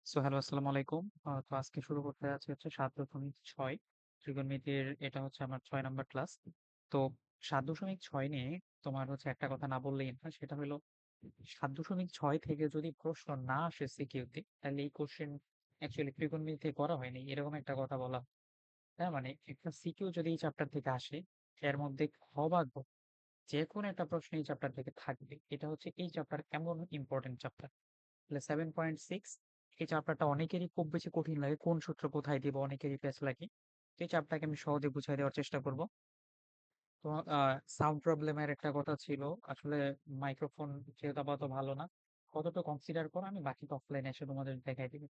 Hello, আসসালামু আলাইকুম। তো আজকে শুরু করতে যাচ্ছি হচ্ছে ৭.৬ ত্রিকোণমিতির। এটা হচ্ছে আমার ৬ নাম্বার ক্লাস। তো ৭.৬ নিয়ে তোমার হচ্ছে একটা কথা না বললেই না, সেটা হলো ৭.৬ থেকে যদি প্রশ্ন না আসে সিকিউতে, তাহলে এই কোশ্চেন অ্যাকচুয়ালি ত্রিকোণমিতিতে করা হয়নি, এরকম একটা কথা বলা হয়। তার মানে একটা সিকিউ যদি এই চ্যাপ্টার থেকে আসে, এর মধ্যে অবাক যে কোনো একটা প্রশ্ন এই চ্যাপ্টার থেকে থাকবে। এটা হচ্ছে এই চ্যাপ্টার এমন ইম্পর্টেন্ট চ্যাপ্টার। তাহলে 7.6 এই চ্যাপ্টারটা অনেকেরই খুব বেশি কঠিন লাগে, কোন সূত্র কোথায় দিব অনেকেরই প্যাচ লাগে। তো এই চ্যাপ্টারটাকে আমি সহজে বুঝিয়ে দেওয়ার চেষ্টা করব। তো সাউন্ড প্রবলেমের একটা কথা ছিল। আসলে মাইক্রোফোন যেহেতু আপাতত ভালো না, কতটা কনসিডার করো, আমি বাকি অফলাইনে এসে তোমাদের দেখাই দিব।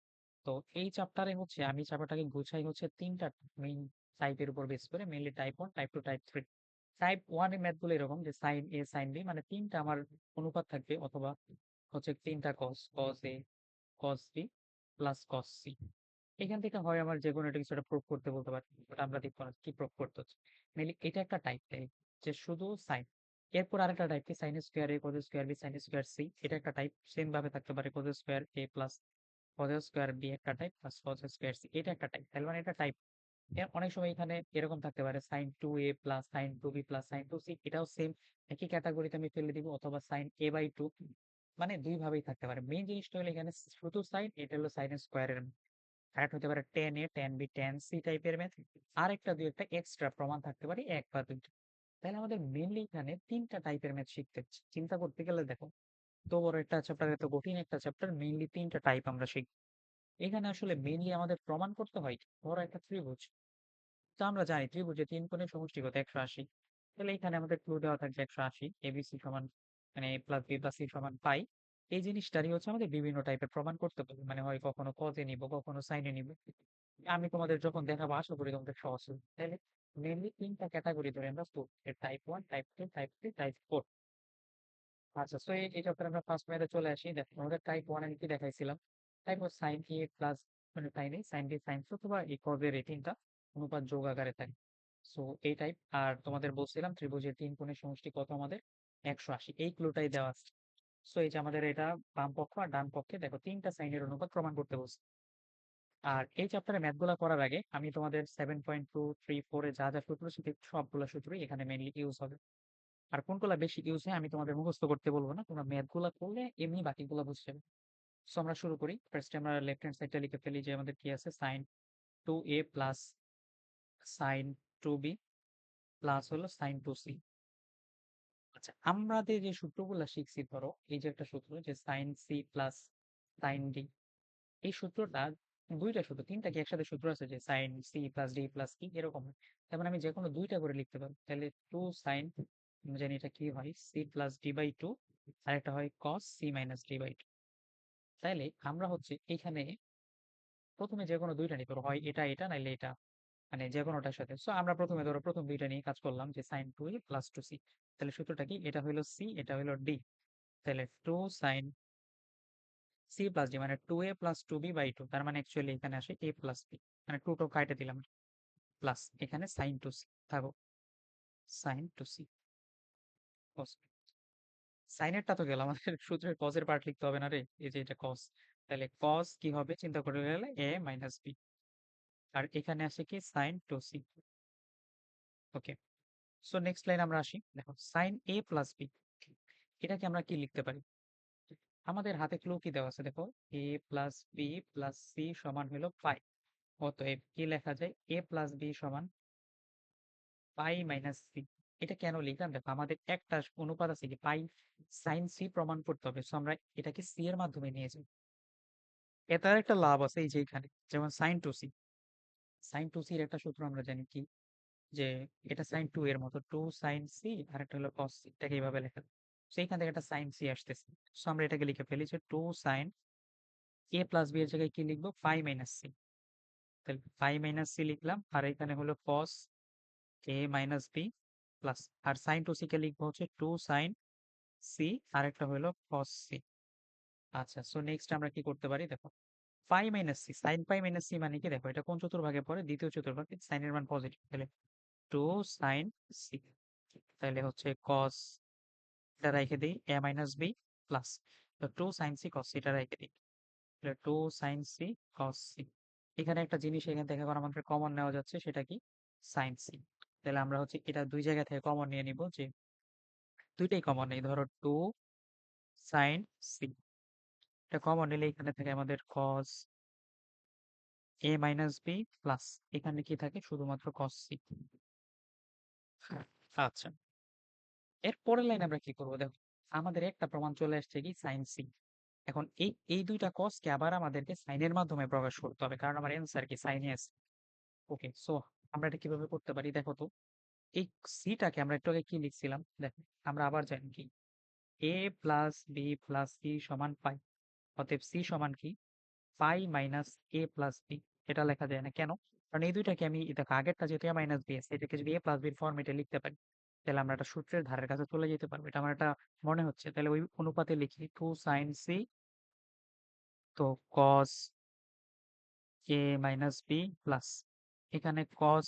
তো এই চ্যাপ্টারে হচ্ছে আমি চ্যাপ্টারটাকে গুছাই হচ্ছে তিনটা মেইন টাইপের উপর বেস করে, mainly type 1, type 2, type 3। Type 1 এর ম্যাথ গুলো এরকম যে সাইন এ সাইন বি, মানে তিনটা আমার অনুপাত থাকবে, অথবা হচ্ছে তিনটা cos, cos A cos B plus cos C. এখান থেকে হয় আমার যে কোনো একটা কিছু একটা প্রুফ করতে বলতে পারি, বাট আমরা দেখবো না কি প্রুফ করতে হচ্ছে। মেনলি এটা একটা টাইপ যে শুধু সাইন। এরপর আরেকটা টাইপ কি sine square A cos square B sine square C, এটা একটা টাইপ। সেম ভাবে থাকতে পারে কজ স্কোয়ার এ প্লাস কজ স্কোয়ার বি একটা type, plus cos square C এটা একটা টাইপ। তাহলে মানে এটা টাইপ। অনেক সময় এখানে এরকম থাকতে পারে sine two A plus sine two B plus sine two C, এটাও সেম একই ক্যাটাগরিতে আমি ফেলে দিব। অথবা সাইন এ বাই টু, মানে দুই ভাবেই থাকতে পারে। মেইন জিনিসটা হলো এখানে শুধু সাইন, এটা হলো সাইন স্কোয়ারের। আরেকটা হতে পারে টেন এ টেন বি টেন সি টাইপের ম্যাথ। আরেকটা দুই একটা এক্সট্রা প্রমাণ থাকতে পারে, এক বা দুইটা। তাহলে আমাদের মেনলি এখানে তিনটা টাইপের ম্যাথ শিখতে হচ্ছে। চিন্তা করতে গেলে দেখো, তো বড় একটা চ্যাপ্টার, এত কঠিন একটা চ্যাপ্টার, মেইনলি তিনটা টাইপ আমরা শিখব। এখানে আসলে মেইনলি আমাদের প্রমাণ করতে হয় কি? ধরো একটা ত্রিভুজ। তো আমরা জানি ত্রিভুজে তিন কোণের সমষ্টি কত, 180। তাহলে এখানে আমাদের ক্লু দেওয়া থাকবে 180, এবিসি সমান মানে এ প্লাস বি প্লাস সি সমান পাই। এই জিনিসটারই হচ্ছে আমাদের বিভিন্ন টাইপের প্রমাণ করতে পারবে, মানে হয় কখনো কজে নিব, কখনো সাইনে নিব। আমি তোমাদের যখন দেখাবো আশা করি তোমাদের সহজ হবে। তাহলে মেনলি তিনটা ক্যাটাগরি ধরে আমরা টাইপ 1, টাইপ 2, টাইপ 3, টাইপ 4। আচ্ছা, সো এই চ্যাপ্টারে আমরা ফার্স্ট ম্যাথে চলে আসি। দেখো আমাদের টাইপ 1 এর কি দেখাইছিলাম? টাইপ ওয়াজ সাইন এ প্লাস, মানে সাইন এ সাইন বি সাইন সি অথবা এই কজের এই তিনটা অনুপাত যোগ আকারে থাকে। সো এই টাইপ। আর তোমাদের বলছিলাম ত্রিভুজের তিন কোণের সমষ্টি কত আমাদের, 180। এই ক্লুটাই দেওয়া আছে। সো এই যে আমাদের এটা বাম পক্ষ আর ডান পক্ষে দেখো তিনটা সাইনের অনুপাত প্রমাণ করতে বলছে। আর এই চ্যাপ্টারে ম্যাথগুলা করার আগে আমি তোমাদের 7.2, 3, 4 এ যা যা সূত্র শিখি সবগুলো সূত্রই এখানে মেনলি ইউজ হবে। আর কোনগুলা বেশি ইউজ হয় আমি তোমাদের মুখস্থ করতে বলবো না, তোমরা ম্যাথগুলা করলে এমনি বাকিগুলা বুঝতে যাবে। সো আমরা শুরু করি। ফার্স্টে আমরা লেফট হ্যান্ড সাইডটা লিখে ফেলি যে আমাদের কি আছে, sine two A plus sine two B plus হলো সাইন টু সি। আচ্ছা, আমাদের যে সূত্রগুলা শিখছি, ধরো এই যে একটা সূত্র যে sine C plus sine d, এই সূত্রটা দুইটা সূত্র, তিনটা কি একসাথে সূত্র আছে যে sine C plus d plus কি এরকম হয়। তার মানে আমি যে কোনো দুইটা করে লিখতে পারি। তাহলে টু সাইন, আমি জানি এটা কি হয়, C plus D by two, আর একটা হয় cos C minus D by two. তাইলে আমরা হচ্ছে এখানে প্রথমে যে কোনো দুইটা নিতে পারো, হয় এটা এটা নাইলে এটা, মানে যে কোনোটার সাথে। সো আমরা প্রথমে ধরো প্রথম দুইটা নিয়ে কাজ করলাম যে sine two A plus two C. তাহলে সূত্রটা কি, এটা হইলো সি, এটা হইলো ডি। তাহলে two sine C plus D মানে two A plus two B by two, তার মানে অ্যাকচুয়ালি এখানে আসে এ প্লাস বি, মানে টু টো কাটে দিলাম, প্লাস এখানে সাইন টু সি থাকো, সাইন টু সি কস। সাইনেরটা তো গেল, আমাদের সূত্রের কজের পার্ট লিখতে হবে না রে, এই যে এটা কস। তাহলে কস কি হবে চিন্তা করে গেলে এ মাইনাস বি, আর এখানে আসে কি সাইন টু সি। ওকে, সো নেক্সট লাইন আমরা আসি। দেখো সাইন এ প্লাস বি, এটাকে আমরা কি লিখতে পারি? আমাদের হাতে ক্লু কি দেওয়া আছে দেখো, এ প্লাস বি প্লাস সি সমান হলো পাই। অতএব কি লেখা যায়, এ প্লাস বি সমান পাই মাইনাস সি। এটা কেন লিখলাম দেখো, আমাদের একটা অনুপাত আছে কি পাই সাইন সি প্রমাণ করতে হবে। সো আমরা এটাকে সি এর মাধ্যমে নিয়ে যাই। এটার একটা লাভ আছে এই যে এখানে, যেমন sine two C, sine two সির একটা সূত্র আমরা জানি কি, যে এটা সাইন টু এর মতো, টু সাইন সি আর একটা হলো কস সি, এটাকে এইভাবে লেখা। সো এইখান থেকে একটা সাইন সি আসতেছে। সো আমরা এটাকে লিখে ফেলি যে টু সাইন এ প্লাস বি এর জায়গায় কি লিখবো, পাই মাইনাস সি। তাহলে পাই মাইনাস সি লিখলাম, আর এখানে হলো cos A minus B plus, আর সাইন টু সি কে লিখবো হচ্ছে টু সাইন সি আর একটা হলো কস সি। আচ্ছা, সো নেক্সট আমরা কি করতে পারি দেখো, pi minus C, sine pi minus C মানে কি দেখো, এটা কোন চতুর্ভাগে পড়ে, দ্বিতীয় চতুর্ভাগে, সাইনের মান পজিটিভ। তাহলে টু সাইন সি, তাহলে হচ্ছে কস, এটা রেখে দিই এ মাইনাস বি প্লাস, তো টু সাইন সি কস এটা রেখে দিই। Two sine C cos c. এখানে একটা জিনিস এখান থেকে এখন আমাদের কমন নেওয়া যাচ্ছে, সেটা কি? Sine c. তাহলে আমরা হচ্ছে এটা দুই জায়গা থেকে কমন নিয়ে নিব, যে দুইটাই কমন নেই। ধরো টু সাইন সি, এটা কমন নিলে এখানে থেকে আমাদের কস এ মাইনাস বি প্লাস এখানে কি থাকে? শুধুমাত্র কস সি। আচ্ছা, এর পরের লাইন আমরা কি করবো? দেখো, আমাদের একটা প্রমাণ চলে আসছে কি? Sine c. এখন এই এই দুইটা কসকে আবার আমাদেরকে সাইনের মাধ্যমে প্রকাশ করতে হবে, কারণ আমার অ্যান্সার কি? সাইনে আছে। ওকে, সো আমরা এটা কিভাবে করতে পারি? দেখো তো, এই সিটাকে আমরা একটু আগে কি লিখছিলাম? দেখো, আমরা আবার জানি কি, এ প্লাস বি প্লাস সি সমান পাই। অতএব সি সমান কি? পাই মাইনাস এ প্লাস বি। এটা লেখা যায় না কেন? কারণ এই দুইটাকে আমি, দেখো আগেরটা যেহেতু এ মাইনাস বি আছে, এটাকে যদি এ প্লাস বির ফর্মেটে লিখতে পারি, তাহলে আমরা একটা সূত্রের ধারের কাছে চলে যেতে পারবো। এটা আমার একটা মনে হচ্ছে। তাহলে ওই অনুপাতে লিখি টু সাইন সি, তো কস এ মাইনাস বি প্লাস, এখানে কস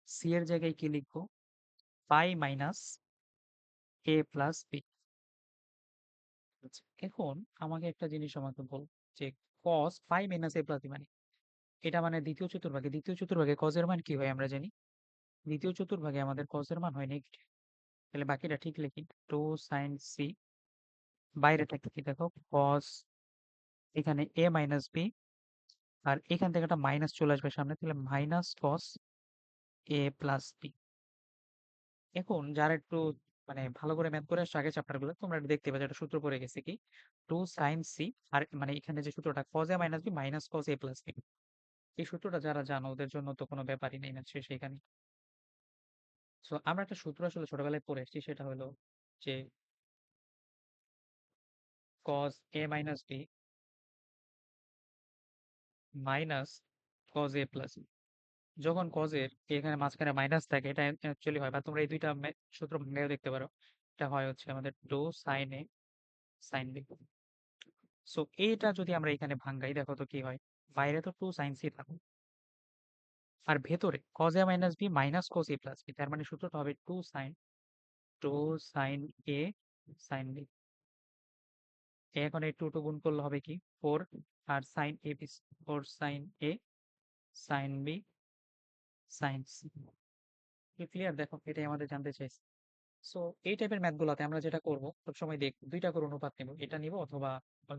সি এর জায়গায় কি লিখবো? Pi minus A plus B. এখন আমাকে একটা জিনিস আমাকে বল, যে কস pi minus A plus B মানে, এটা মানে দ্বিতীয় চতুর্ভাগে কজের মান কি হয় আমরা জানি? দ্বিতীয় চতুর্ভাগে আমাদের কজের মান হয় নেগেটিভ। তাহলে বাকিটা ঠিক লিখি, টু সাইন সি, বাইরে থাকে কি? দেখো কস, এখানে এ মাইনাস বি, আর এখান থেকে একটা মাইনাস চলে আসবে সামনে, তাহলে minus cos A plus B. এখন যারা একটু মানে ভালো করে ম্যাথ করে আসছে আগের চ্যাপ্টার গুলো, তোমরা একটু দেখতে পাচ্ছ একটা সূত্র পড়ে গেছে কি? টু সাইন সি, আর মানে এখানে যে সূত্রটা কজ এ মাইনাস বি মাইনাস কজ এ প্লাস বি, এই সূত্রটা যারা জানো ওদের জন্য তো কোনো ব্যাপারই নেই, ম্যাথ শেষ এখানে। সো আমরা একটা সূত্র আসলে ছোটবেলায় পড়ে এসেছি, সেটা হলো যে কজ এ মাইনাস বি মাইনাস কজ এ প্লাস। যখন কজের এখানে মাঝখানে মাইনাস থাকে, এটা অ্যাকচুয়ালি হয়, বা তোমরা এই দুইটা সূত্র ভেঙেও দেখতে পারো। এটা হয় হচ্ছে আমাদের টু সাইন এ সাইন বি। সো এইটা যদি আমরা এখানে ভাঙ্গাই, দেখো তো কি হয়? বাইরে তো টু সাইন সি থাকে, আর ভেতরে কজ এ মাইনাস বি মাইনাস কজ এ প্লাস বি, তার মানে সূত্রটা হবে টু সাইন এ সাইন বি। এখন এই টু টু গুণ করলে হবে কি? ফোর, আর sine A B, four sine A sine B sine C. Clear? দেখো, এটাই আমাদের জানতে চাইছি। সো এই টাইপের ম্যাথ গুলাতে আমরা যেটা করবো, সবসময় দেখ দুইটা করে অনুপাত নেব, এটা নিব অথবা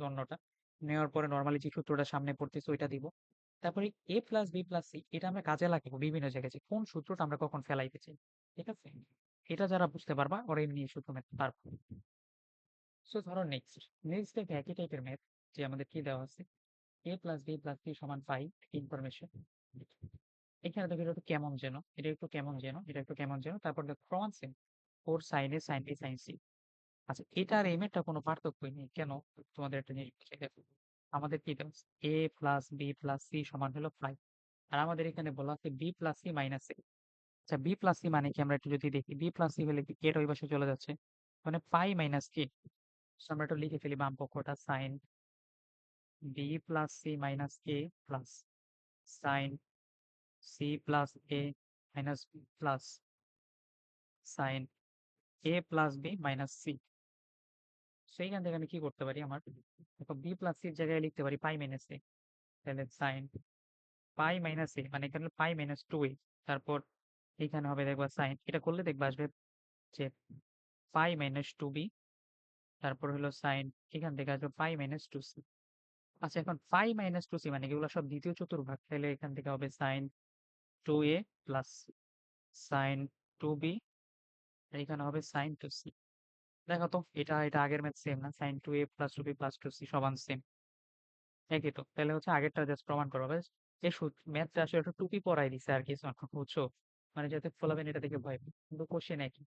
অন্যটা। নেওয়ার পরে নর্মালি যে সূত্রটা সামনে পড়তেছে ওইটা দিব। তারপরে এ প্লাস বি প্লাস সি, এটা আমরা কাজে লাগাবো বিভিন্ন জায়গায়, যে কোন সূত্রটা আমরা কখন ফেলাইতে চাই। ঠিক আছে, এটা যারা বুঝতে পারবা ওরা এমনি এই সূত্র ম্যাথ পারবো। সো ধরো নেক্সট নেক্সট দেখে একই টাইপের ম্যাথ, যে আমাদের কি দেওয়া আছে? এ প্লাস বি প্লাস সি সমান 5 ইনফরমেশন। এখানে দেখো এটা একটু কেমন যেন, এটা একটু কেমন যেন, এটা একটু কেমন যেন, তারপর দেখো প্রমাণ সেম, ফোর সাইন এ সাইন বি সাইন সি। আচ্ছা, এটা আর এম এরটা কোনো পার্থক্যই নেই কেন? তোমাদের একটা জিনিস বুঝে দেখো, আমাদের কি দেওয়া আছে? এ প্লাস বি প্লাস সি সমান হলো 5, আর আমাদের এখানে বলা আছে বি প্লাস সি মাইনাস এ। আচ্ছা, বি প্লাস সি মানে কি? আমরা একটু যদি দেখি, বি প্লাস সি হলে কি এটা ওই পাশে চলে যাচ্ছে, মানে পাই মাইনাস এ। আমরা একটু লিখে ফেলি বাম পক্ষটা, sine B plus C minus A plus sine C plus A minus B plus sine A plus B minus C. সেইখান থেকে আমি কি করতে পারি? আমার দেখো, বি প্লাস সির জায়গায় লিখতে পারি পাই মাইনাস এ, তাহলে সাইন পাই মাইনাস এ, মানে এখানে পাই মাইনাস টু এ, তারপর এখানে হবে দেখবা সাইন, এটা করলে দেখবা আসবে যে পাই মাইনাস টু বি, তারপর হলো সাইন, এখান থেকে আসবে পাই মাইনাস টু সি। আচ্ছা, এখন পাই মাইনাস টু সি মানে এগুলো সব দ্বিতীয় চতুর্ভাগ, তাহলে এখান থেকে হবে sign two A plus sine two B, আর এখানে হবে সাইন টু সি। দেখো তো, এটা এটা আগের ম্যাথ সেম না? Sine two A plus two B plus two C সমান সেম, একই তো। তাহলে হচ্ছে আগেরটা জাস্ট প্রমাণ করা হবে। এই ম্যাথটা আসলে একটু টুপি পরাই দিছে আর কিছু না, বুঝছো? মানে যাতে ফলাবেন এটা দেখে ভয় পায়। কিন্তু কোশ্চেন একই।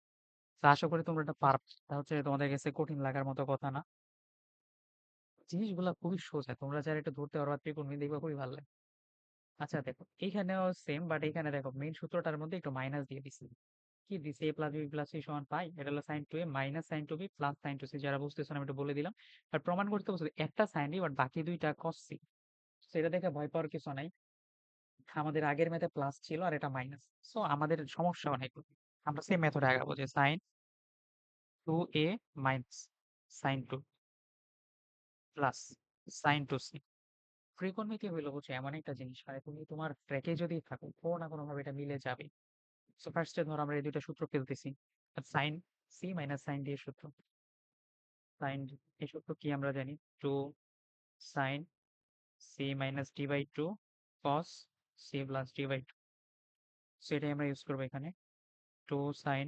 তো আশা করি তোমরা এটা পারবে, তা হচ্ছে তোমাদের কাছে কঠিন লাগার মতো কথা না। জিনিসগুলা খুবই সোজা, তোমরা যারা একটু ধরতে পারবা ত্রিকোণমিতি দেখবা খুবই ভালো লাগে। আচ্ছা দেখো, এইখানেও সেম, বাট এখানে দেখো মেইন সূত্রটার মধ্যে একটু মাইনাস দিয়ে দিছি। কি দিছে? A plus B plus C সমান পাই, এটা হলো sine two A minus sine two B plus sine two C. যারা বুঝতেছো না আমি একটু বলে দিলাম। আর প্রমাণ করতে বলছে একটা সাইন বি বাট বাকি দুইটা কস সি। সেটা দেখে ভয় পাওয়ার কিছু নাই। আমাদের আগের ম্যাথে প্লাস ছিল আর এটা মাইনাস, সো আমাদের সমস্যা অনেক। আমরা সেই মেথডে আগাবো, যে sine two A minus sine two plus sine two C. ত্রিকোণমিতি হইলো হচ্ছে এমন একটা জিনিস, মানে তুমি তোমার ট্র্যাকে যদি থাকো কোনো না কোনো ভাবে এটা মিলে যাবে। সো ফার্স্টে ধরো আমরা এই দুইটা সূত্র ফেলতেছি। Sine C minus sine D এর সূত্র। সাইন এই সূত্র কি আমরা জানি? Two sine C minus D by two cos C plus D by two. সেটাই আমরা ইউজ করবো এখানে। Two sine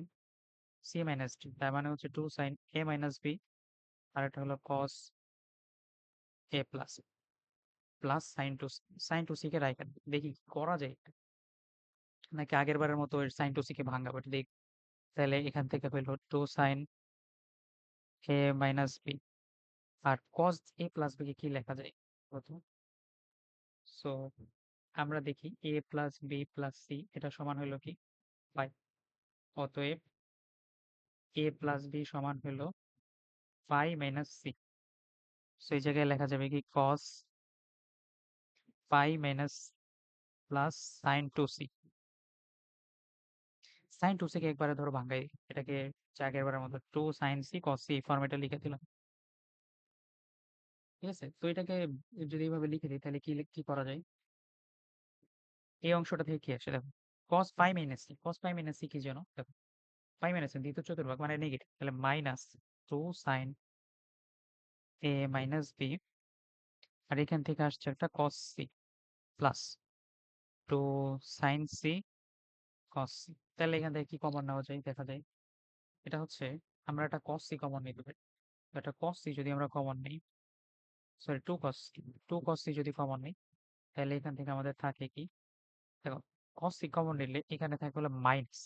C minus D, তার মানে হচ্ছে টু সাইন এ মাইনাস বি, আর একটা হলো cos A plus plus sine two C কে রাইখা দিই। দেখি কি করা যায়, নাকি আগের বারের মতো সাইন টু সি কে ভাঙাবো এটা দেখ। তাহলে এখান থেকে হইল two sine A minus B, R cos A plus B কে কি লেখা যায় প্রথম? সো আমরা দেখি এ প্লাস বি প্লাস সি এটা সমান হলো কি পাই। অতএব এ প্লাস বি সমান হলো পাই মাইনাস সি। সো এই জায়গায় লেখা যাবে কি cos pi minus plus sine two C. Sine two C কে একবারে ধরো ভাঙাই দিই। এটাকে যে আগের বারের মতো two sine C cos C ফরম্যাটে লিখে দিলাম। ঠিক আছে, তো এটাকে যদি এইভাবে লিখে দিই তাহলে কি কি করা যায়? এই অংশটা থেকে কি আসে দেখো, cos pi minus C. cos pi minus C কি জানো? দেখো পাই মাইনাস দ্বিতীয় চতুর্ভাগ মানে নেগেটিভ, তাহলে মাইনাস টু সাইন এ মাইনাস বি, আর এখান থেকে আসছে একটা cos c plus two sine c cos c. তাহলে এখান থেকে কি কমন নেওয়া যায় দেখা যায়? এটা হচ্ছে আমরা একটা cos সি কমন নিতে পারি। তো একটা cos সি যদি আমরা কমন নিই, সরি টু cos সি যদি কমন নিই, তাহলে এখান থেকে আমাদের থাকে কি দেখো, cos সি কমন নিলে এখানে থাকে হলো মাইনাস।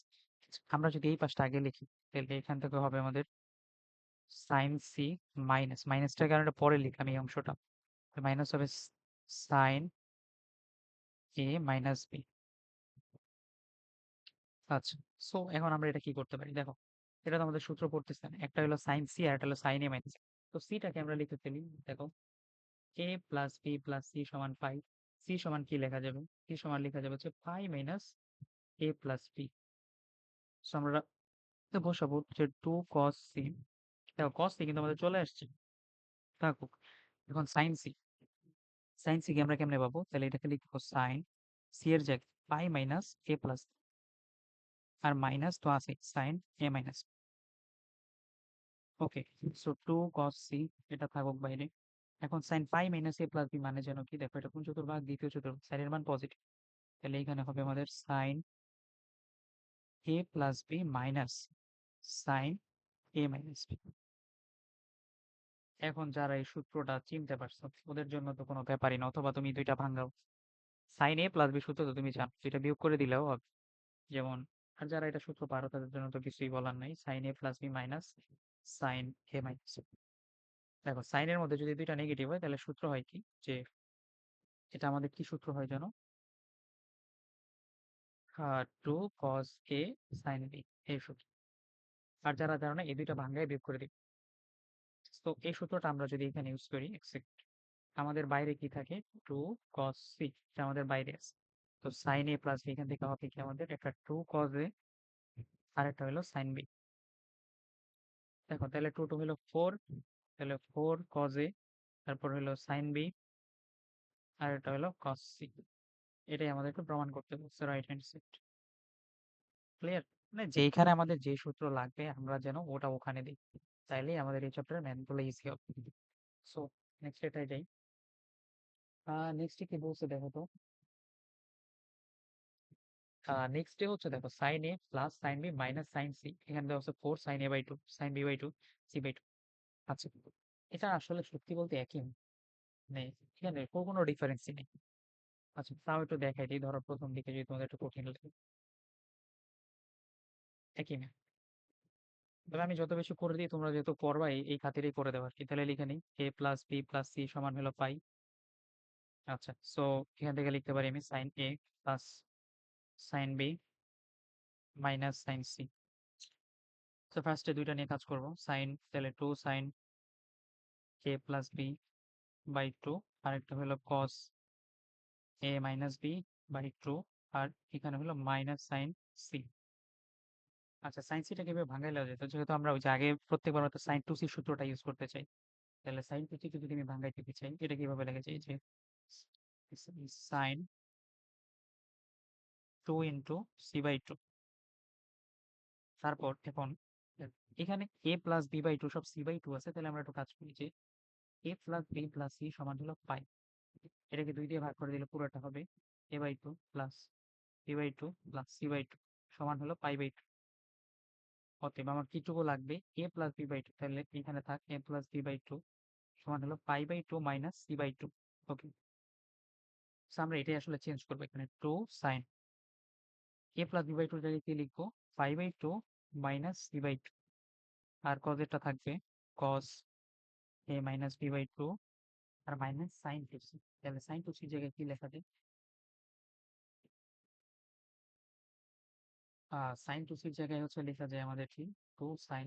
আমরা যদি এই পাশটা আগে লিখি তাহলে এখান থেকে হবে আমাদের সাইন সি মাইনাসটার কারণে পরে লিখলাম এই অংশটা। মাইনাস হবে সাইন এ মাইনাস বি। আচ্ছা, সো এখন আমরা এটা কি করতে পারি দেখো, এটা তো আমাদের সূত্র পড়তেছে না, একটা হলো সাইন সি আর একটা হলো সাইন এ মাইনাস। তো সিটাকে আমরা লিখে ফেলি। দেখো এ প্লাস বি প্লাস সি সমান পাই। সি সমান কি লেখা যাবে? সি সমান লেখা যাবে হচ্ছে পাই minus A plus B. So আমরা বসাবো যে টু কস সি। দেখো কস সি কিন্তু আমাদের চলে আসছে, থাকুক। এখন সাইন সি কে আমরা কেমনে পাবো? তাহলে এটাকে লিখবো সাইন সি এর জায়গায় পাই মাইনাস এ প্লাস, আর মাইনাস তো আছে সাইন এ মাইনাস। ওকে, সো টু কস সি এটা থাকুক বাইরে। এখন sign pi minus A plus B মানে যেন কি দেখো, এটা কোন চতুর্ভাগ? দ্বিতীয় চতুর্ভাগ, সাইনের মান পজিটিভ। তাহলে এখানে হবে আমাদের সাইন এ প্লাস বি মাইনাস সাইন এ মাইনাস বি। এখন যারা এই সূত্রটা চিনতে পারছো ওদের জন্য তো কোনো ব্যাপারই না, অথবা তুমি দুইটা ভাঙাও। সাইন এ প্লাস বি সূত্র তো তুমি জানো, এটা বিয়োগ করে দিলেও হবে। যেমন, আর যারা এটা সূত্র পারো তাদের জন্য তো কিছুই বলার নাই, সাইন এ প্লাস বি মাইনাস সাইন এ মাইনাস। দেখো সাইনের মধ্যে যদি দুইটা নেগেটিভ হয় তাহলে সূত্র হয় কি, যে এটা আমাদের কি সূত্র হয় জানো? টু কস এ সাইন বি, এই সূত্র। আর যারা জানো না এই দুইটা ভাঙ্গায় বিয়োগ করে দিবে। তো এই সূত্রটা আমরা যদি এখানে ইউজ করি, আমাদের বাইরে কি থাকে? টু কস সি, এটা আমাদের বাইরে আছে। তো সাইন এ প্লাস বি এখান থেকে হবে কি আমাদের একটা টু কস এ, আর একটা হলো সাইন বি। দেখো তাহলে টু টু হলো ফোর, তাহলে ফোর কস এ, তারপর হলো সাইন বি, আর এটা হলো কস সি। এটাই আমাদেরকে প্রমাণ করতে বলছে রাইট হ্যান্ড সাইড। ক্লিয়ার? মানে যেইখানে আমাদের যে সূত্র লাগবে আমরা যেন ওটা ওখানে দিই, তাইলেই আমাদের এই চ্যাপ্টারের ম্যাথ গুলো ইজি হবে। সো নেক্সট এটাই যাই। নেক্সটে কি বলছে দেখো তো। নেক্সটে হচ্ছে দেখো সাইন এ plus sine B minus sine C, এখানে দেওয়া হচ্ছে four sine A by two sine B by two C by two. আচ্ছা, এটা আসলে সত্যি বলতে একই নেই, এখানে কোনো ডিফারেন্সই নেই। আচ্ছা তাও একটু দেখাই দিই, ধরো প্রথম দিকে যদি তোমাদের একটু কঠিন লাগে, একই না। তাহলে আমি যত বেশি করে দিই তোমরা যেহেতু পড়বা এই খাতিরেই করে দেবো আর কি। তাহলে লিখে নিই এ প্লাস বি প্লাস সি সমান হলো পাই। আচ্ছা, সো এখান থেকে লিখতে পারি আমি সাইন এ plus sine B minus sine C. তো ফার্স্টে দুইটা নিয়ে কাজ করবো, সাইন তাহলে two sine A plus B by two, আর একটা হলো cos A minus B by two, আর এখানে হলো মাইনাস সাইন সি। আচ্ছা, সাইন সিটা কিভাবে ভাঙাইলেও যেত, যেহেতু আমরা ওই যে আগে প্রত্যেকবার মতো সাইন টু সি সূত্রটা ইউজ করতে চাই। তাহলে সাইন টু সি কে যদি আমি ভাঙাইতে চাই এটা কিভাবে লেখা যায়? যে sine 2 into C by two. তারপর এখন এখানে a plus B by two সব সি বাই টু আছে, তাহলে আমরা একটু কাজ করি যে এ প্লাস বি প্লাস সি সমান হলো পাই। এটাকে 2 দিয়ে ভাগ করে দিলে পুরোটা হবে A by two plus B by two plus C by two সমান হলো পাই বাই টু। অতএব আমার কিটুকু লাগবে A plus B by two, তাহলে এখানে থাক A plus B by two সমান হলো pi by two minus C by two. Okay, আমরা এটাই আসলে চেঞ্জ করবো, এখানে two sine A plus B by two জায়গায় কি লিখবো, pi by two minus C by two. আর কজেরটা থাকবে cos A minus B by two আর মাইনাস সাইন টু সি। তাহলে সাইন টু সি জায়গায় কি লেখা যায়, সাইন টু সির জায়গায় হচ্ছে লেখা যায় আমাদের কি টু সাইন,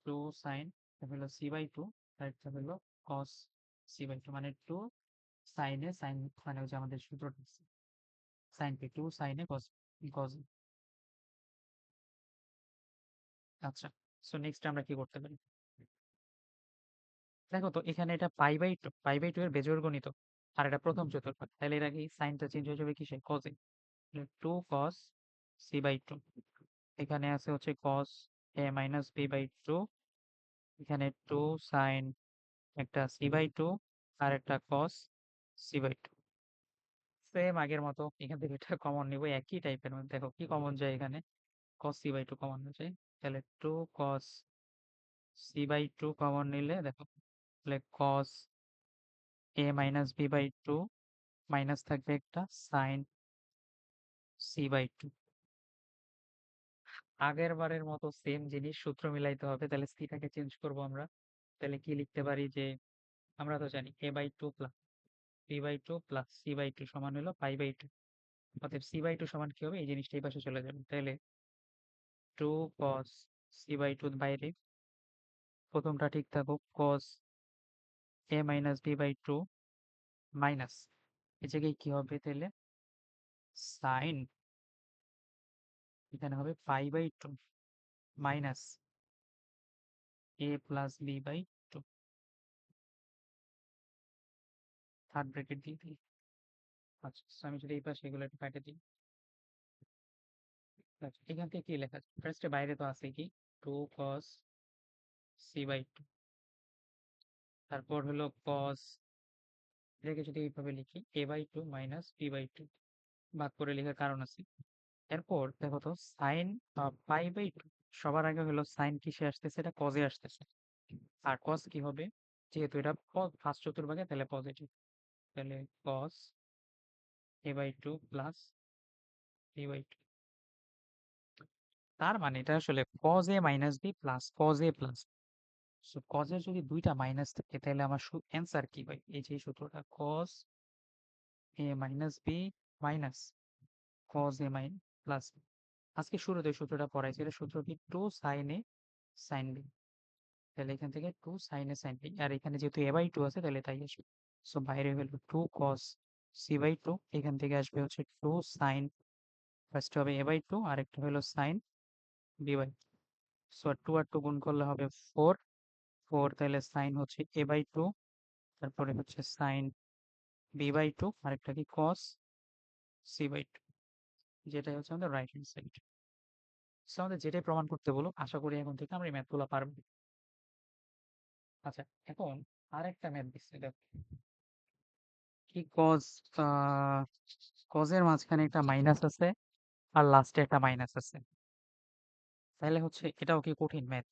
টু সাইন হলো সি বাই টু, আর একটা হলো কস সি বাই টু, মানে টু সাইনে সাইন, মানে হচ্ছে আমাদের সূত্রটা সাইন পি টু সাইনে কস কস। আচ্ছা, সো নেক্সট আমরা কি করতে পারি, দেখো তো এখানে এটা পাই বাই টু এর বেজোড় গণিত, আর এটা প্রথম চতুর্ভাগ, তাহলে এর আগে সাইনটা চেঞ্জ হয়ে যাবে কিসে, কসে। Two cos C by two, এখানে আছে হচ্ছে cos A minus B by two, এখানে টু সাইন একটা সি বাই টু আর একটা cos C by two. Same আগের মতো এখান থেকে এটা কমন নিব, একই টাইপের মধ্যে দেখো কি কমন যায়, এখানে cos C by two common যায়, তাহলে two cos C by two common নিলে দেখো, তাহলে cos A minus B by two minus থাকবে একটা সাইন সি বাই টু। আগের বারের মতো সেম জিনিস, সূত্র মিলাইতে হবে, তাহলে সিটাকে চেঞ্জ করব আমরা। তাহলে কি লিখতে পারি যে আমরা তো জানি A by two plus B by two plus C by two সমান হলো পাই বাই টু। অতএব সি বাই টু সমান কি হবে, এই জিনিসটা এই পাশে চলে যাবে, তাহলে two cos C by two বাইরে প্রথমটা ঠিক থাকুক, cos A minus B by two minus এই জায়গায় কি হবে তাহলে সাইন, এখানে হবে pi by two minus A plus B by two, third bracket দিয়ে দিই। আচ্ছা, so আমি যদি এই পাশে এগুলো একটু কাটে দিই, আচ্ছা, এখান থেকে কি লেখা যায়, ফার্স্টে বাইরে তো আছে কি two cos C by two, তারপর হলো কস, এটাকে যদি এইভাবে লিখি A by two minus B by two, ভাগ করে লেখার কারণ আছে। এরপর দেখো তো সাইন পাই বাই টু, সবার আগে হলো সাইন কিসে আসতেছে, এটা কজে আসতেছে, আর কস কি হবে, যেহেতু এটা ফার্স্ট চতুর্ভাগে তাহলে পজিটিভ, তাহলে cos A by two plus B by two. তার মানে এটা আসলে কজ এ মাইনাস বি প্লাস কজ এ প্লাস, সো কজের যদি দুইটা মাইনাস থাকে তাহলে আমার অ্যান্সার কি হয়, এই যে এই সূত্রটা cos A minus B minus cos a mine plus. আজকে শুরুতে সূত্রটা পড়াইছি, এটা সূত্র কি টু সাইন এ সাইন বি, তাহলে এখান থেকে টু সাইন এ সাইন বি, আর এখানে যেহেতু এ বাই টু আছে তাহলে তাই আসবে। সো বাইরে হলো two cos C by two, এখান থেকে আসবে হচ্ছে টু সাইন, ফার্স্ট হবে এ বাই টু আর একটা হলো sine B by, so two আর টু গুণ করলে হবে ফোর, ফোর তাহলে সাইন হচ্ছে এ বাই টু, তারপরে হচ্ছে সাইন বি বাই টু আর একটা কি কস সি বাই টু, যেটাই হচ্ছে আমাদের রাইট হ্যান্ড সাইড। সো আমাদের যেটাই প্রমাণ করতে বলো, আশা করি এখন থেকে আমরা এই ম্যাথগুলো পারবো। আচ্ছা, এখন আরেকটা ম্যাথ দিচ্ছে দেখো, কি কজ, কজের মাঝখানে একটা মাইনাস আছে আর লাস্টে একটা মাইনাস আছে, তাহলে হচ্ছে এটাও কি কঠিন ম্যাথ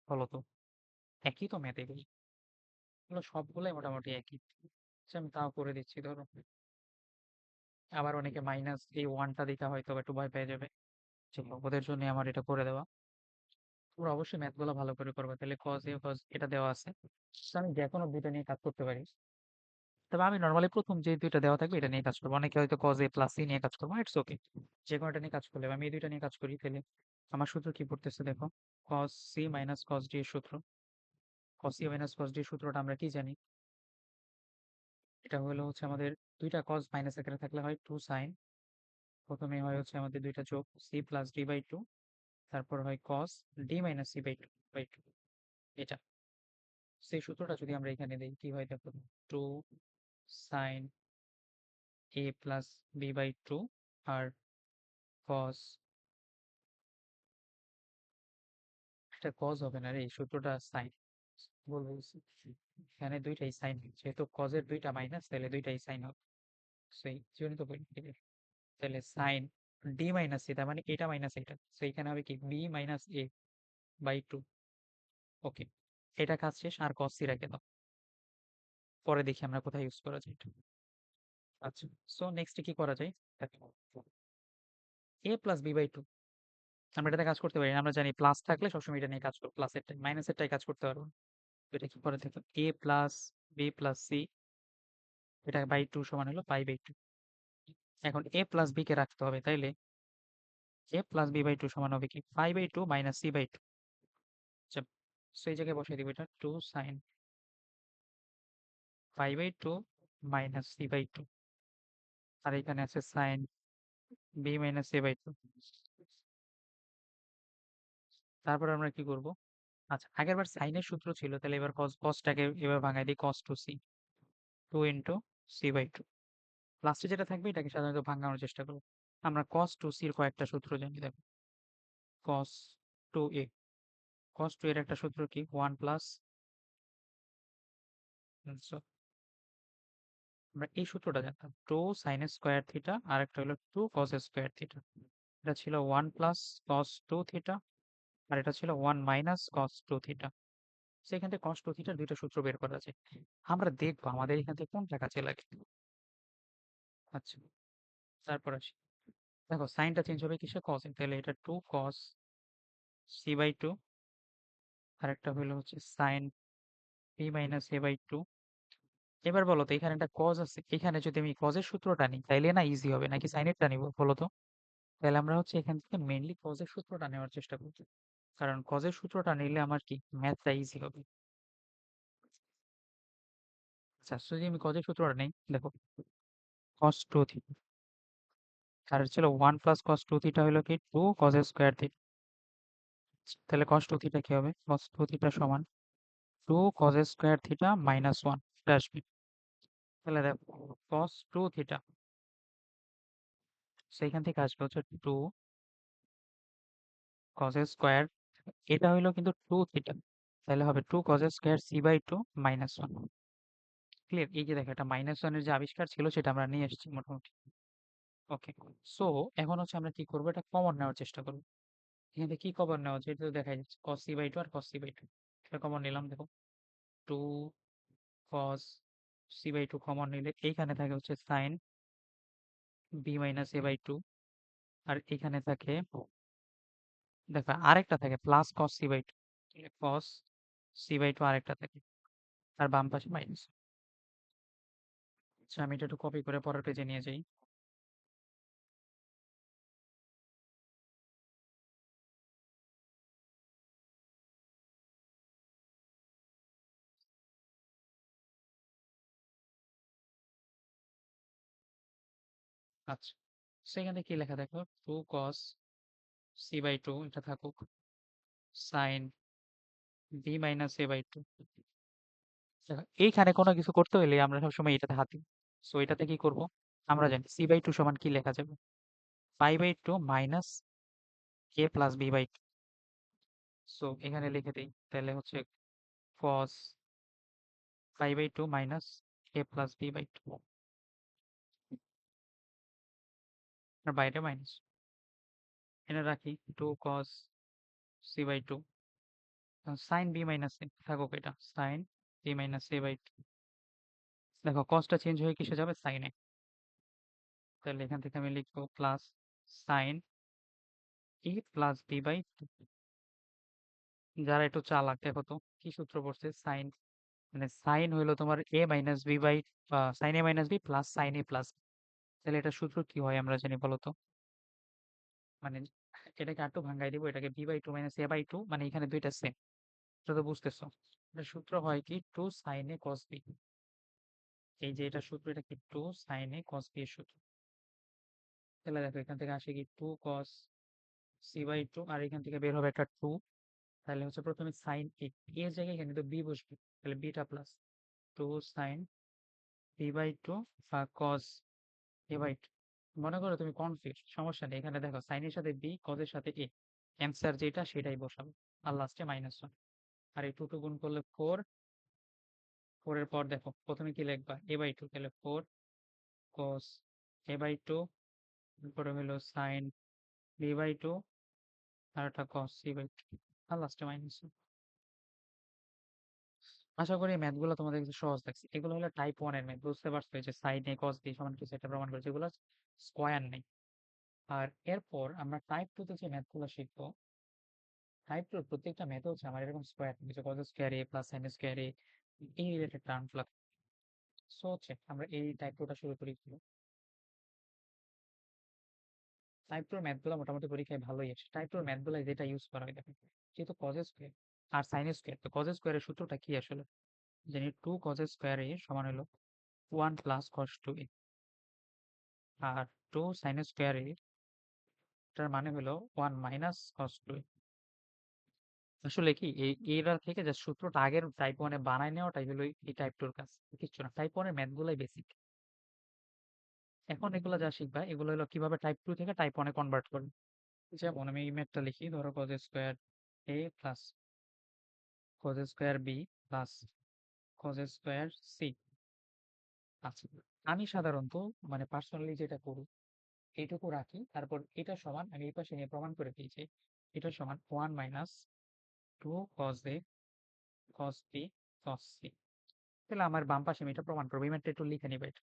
বলো তো, একই তো ম্যাথ এগুলো, এগুলো সবগুলাই মোটামুটি একই। আচ্ছা, আমি তাও করে দিচ্ছি ধরো, আবার অনেকে মাইনাস এই ওয়ানটা দিতে হয়তো একটু ভয় পেয়ে যাবে, ঠিক আছে, ওদের জন্য আমার এটা করে দেওয়া। তোমরা অবশ্যই ম্যাথ গুলো ভালো করে করবে, তাহলে কজ এ কজ এটা দেওয়া আছে, তো আমি যে কোনো দুইটা নিয়ে কাজ করতে পারি, তবে আমি নর্মালি প্রথম যে দুইটা দেওয়া থাকবে এটা নিয়ে কাজ করবো, অনেকে হয়তো কজ এ প্লাস সি নিয়ে কাজ করবো, ইটস ওকে, যে কোনোটা নিয়ে কাজ করলে আমি এই দুইটা নিয়ে কাজ করি, তাহলে আমার সূত্র কি পড়তেছে দেখো, cos C minus cos D এর সূত্র, cos C minus cos D এর সূত্রটা আমরা কি জানি, এটা হলো হচ্ছে আমাদের দুইটা কস মাইনাস আকারে থাকলে হয় টু সাইন, প্রথমে হয় হচ্ছে আমাদের দুইটা যোগ C plus D by two, তারপর হয় cos D minus C by two, এটা সেই সূত্রটা যদি আমরা এখানে দিই কি হয় দেখো, two sine A plus B by two আর কস, এটা কজ হবে না রে, এই সূত্রটা সাইন বলবো। এখানে দুইটাই সাইন, যেহেতু কজের দুইটা মাইনাস তাহলে দুইটাই সাইন হবে, সেই জন্য তো বলি। তাহলে সাইন ডি মাইনাস সি, তার মানে এটা মাইনাস এটা, সেইখানে হবে কি B minus A by two. Okay, এটা কাজ শেষ, আর কস সি রেখে দাও, পরে দেখি আমরা কোথায় ইউজ করা যায় এটা। আচ্ছা, সো নেক্সট কি করা যায়, এ প্লাস বি বাই টু, আমরা এটাতে কাজ করতে পারি না, আমরা জানি প্লাস থাকলে সবসময় এটা নিয়ে কাজ করবো, প্লাসেরটাই মাইনাসেরটাই কাজ করতে পারবো না। তো এটা কি করে দেখো, এ প্লাস বি প্লাস সি, এটা বাই টু সমান হলো পাই বাই টু। এখন এ প্লাস বি কে রাখতে হবে, তাইলে A plus B by two সমান হবে কি pi by two minus C by two. আচ্ছা, সো এই জায়গায় বসাই দিব এটা two sine pi by two minus C by two, আর এখানে আছে sine B minus A by two. তারপর আমরা কি করব, আচ্ছা আগের বার সাইনের সূত্র ছিল, তাহলে এবার কসটাকে এবার ভাঙাই দিই, cos two C, two into C by two. লাস্টে যেটা থাকবে এটাকে সাধারণত ভাঙানোর চেষ্টা করবো। আমরা কস টু সির কয়েকটা সূত্র জানি, দেখো কস টু এ, কস টু এর একটা সূত্র কি ওয়ান প্লাস, আমরা এই সূত্রটা জানতাম টু সাইন স্কোয়ার থিটা, আর একটা হলো টু কস স্কোয়ার থিটা। এটা ছিল one plus cos two theta, আর এটা ছিল one minus cos two theta. সেখান থেকে কস টু থিটার দুইটা সূত্র বের করা যায়, আমরা দেখবো আমাদের এখান থেকে কোনটা কাজে লাগে। আচ্ছা, তারপর আসি, দেখো সাইনটা চেঞ্জ হবে কিসে, কসে, তাহলে এটা two cos C by two, আর একটা হলো হচ্ছে sine B minus A by two. এবার বলো তো, এখানে একটা কজ আছে, এখানে যদি আমি কজের সূত্রটা নিই তাইলে না ইজি হবে, নাকি সাইনেরটা নিব বলো তো? তাহলে আমরা হচ্ছে এখান থেকে মেইনলি কজের সূত্রটা নেওয়ার চেষ্টা করছি, কারণ কজের সূত্রটা নিলে আমার কি ম্যাথটা ইজি হবে। আচ্ছা, যদি আমি কজের সূত্রটা নেই, দেখো কস টু থিটা, আর ছিল one plus cos two theta হলো কি টু কজ স্কোয়ার থিটা। তাহলে কস টু থিটা কি হবে, কস টু থিটা সমান two cos square theta minus one, এটা আসবে। তাহলে দেখো কস টু থিটা, সেইখান থেকে আসবে হচ্ছে টু কজ স্কোয়ার, এটা হইলো কিন্তু টু থিটা, তাহলে হবে two cos square c by two minus one. Clear, এই যে দেখো এটা মাইনাস ওয়ানের যে আবিষ্কার ছিল সেটা আমরা নিয়ে এসেছি মোটামুটি। ওকে, সো এখন হচ্ছে আমরা কি করবো, এটা কমন নেওয়ার চেষ্টা করবো। এখান থেকে কি কমন নেওয়া যায়, এটা তো দেখা যাচ্ছে কস সি বাই টু আর কস সি বাই টু, এটা কমন নিলাম, দেখো two cos C by two common নিলে এইখানে থাকে হচ্ছে sine B minus A by two, আর এখানে থাকে দেখো আরেকটা থাকে plus cos C by two, cos C by two আরেকটা থাকে, আর বাম পাশে মাইনাস। আচ্ছা, আমি এটা একটু কপি করে পরের পেজে নিয়ে যাই। আচ্ছা, সেখানে কি লেখা দেখো two cos C by two, এটা থাকুক, sine B minus A by two. এইখানে কোনো কিছু করতে হলে আমরা সবসময় এটাতে হাত দিই, সো এটাতে কি করব, আমরা জানি সি বাই টু সমান কি লেখা যাবে, pi by two minus A plus B by two. So এখানে লিখে দিই, তাহলে হচ্ছে cos pi by two minus A plus B by two, আর বাইরে মাইনাস, এনে রাখি two cos C by two, sine B minus A থাকুক, এটা sine B minus A by two. দেখো কসটা চেঞ্জ হয়ে কিসে যাবে, সাইনে, তাহলে এখান থেকে আমি লিখবো plus sine A plus B by two. যারা একটু চালাক দেখো তো কি সূত্র পড়ছে, সাইন মানে সাইন হইলো তোমার A minus B by, sine A minus B plus sine A plus, তাহলে এটা সূত্র কি হয় আমরা জানি বলো তো, মানে এটাকে আর একটু ভাঙাই দিব, এটাকে b by two minus A by two, মানে এখানে দুইটা সেম, এটা তো বুঝতেছো। এটা সূত্র হয় কি two sine A cos B, এই যে এটা সূত্র, এটা কি two sine A cos B এর সূত্র। তাহলে দেখো এখান থেকে আসে কি two cos C by two, আর এখান থেকে বের হবে একটা টু, তাহলে হচ্ছে প্রথমে সাইন এ, এর জায়গায় এখানে তো বি বসবে, তাহলে বিটা plus two sine B by two বা কস এ বাই টু। মনে করো তুমি কনফিউজ, সমস্যা নেই, এখানে দেখো সাইনের সাথে বি, কজের সাথে এ, অ্যান্সার যেটা সেটাই বসাবো, আর লাস্টে -1। আর এই টু টু গুণ করলে 4, 4 এর পর দেখো প্রথমে কি লিখবা, এ বাই টু, তাহলে 4 কস এ বাই টু, তারপরে হলো সাইন বি বাই টু, আর একটা কস সি বাই টু, আর লাস্টে -1। আশা করি ম্যাথ গুলো তোমাদের কাছে সহজ লাগছে। এগুলো হলো টাইপ 1 এর ম্যাথ, বুঝতে পারছো? এই যে সাইন এ কস বি সমান কিছু একটা প্রমাণ করেছে, এগুলো স্কোয়ার নেই। আর এরপর আমরা টাইপ 2 তে যে ম্যাথ গুলো শিখবো, টাইপ 2 প্রত্যেকটা ম্যাথ হচ্ছে আমার এরকম স্কোয়ার, কিছু কজ স্কোয়ার এ প্লাস সাইন স্কোয়ার এ, এই রিলেটেড টার্ম গুলো। সো হচ্ছে আমরা এই টাইপ 2টা শুরু করি। টাইপ 2 এর ম্যাথ গুলো মোটামুটি পরীক্ষায় ভালোই আসে। টাইপ 2 এর ম্যাথ গুলো যেটা ইউজ করা হয়, দেখেন যেহেতু কজ স্কোয়ার আর সাইন স্কোয়ার, তো কজ স্কোয়ারের সূত্রটা কি আসলে জানি, 2 কজ স্কোয়ার এ সমান হলো 1 প্লাস কস 2a, আর 2 সাইন স্কোয়ার এ তার মানে হলো 1 মাইনাস কস 2a। আসলে কি এই এটার থেকে যে সূত্রটা আগের টাইপ 1 এ বানায় নেওয়াটাই হলো এই টাইপ 2 এর কাজ, কিছু না। টাইপ 1 এর ম্যাথ গুলাই বেসিক। এখন এগুলো যা শিখবা এগুলো হলো কিভাবে টাইপ 2 থেকে টাইপ 1 এ কনভার্ট করবে। যেমন আমি এই ম্যাথটা লিখি, ধরো কজ স্কোয়ার এ plus cos square B plus cos square C. আচ্ছা, আমি সাধারণত মানে পার্সোনালি যেটা করি, এইটুকু রাখি, তারপর এটা সমান আমি এই পাশে নিয়ে প্রমাণ করে দিয়েছি, এটা সমান 1 minus 2 cos a cos b cos c. তাহলে আমার বাম পাশে আমি এটা প্রমাণ করবো, এই ম্যাথটা একটু লিখে নিবে এটা।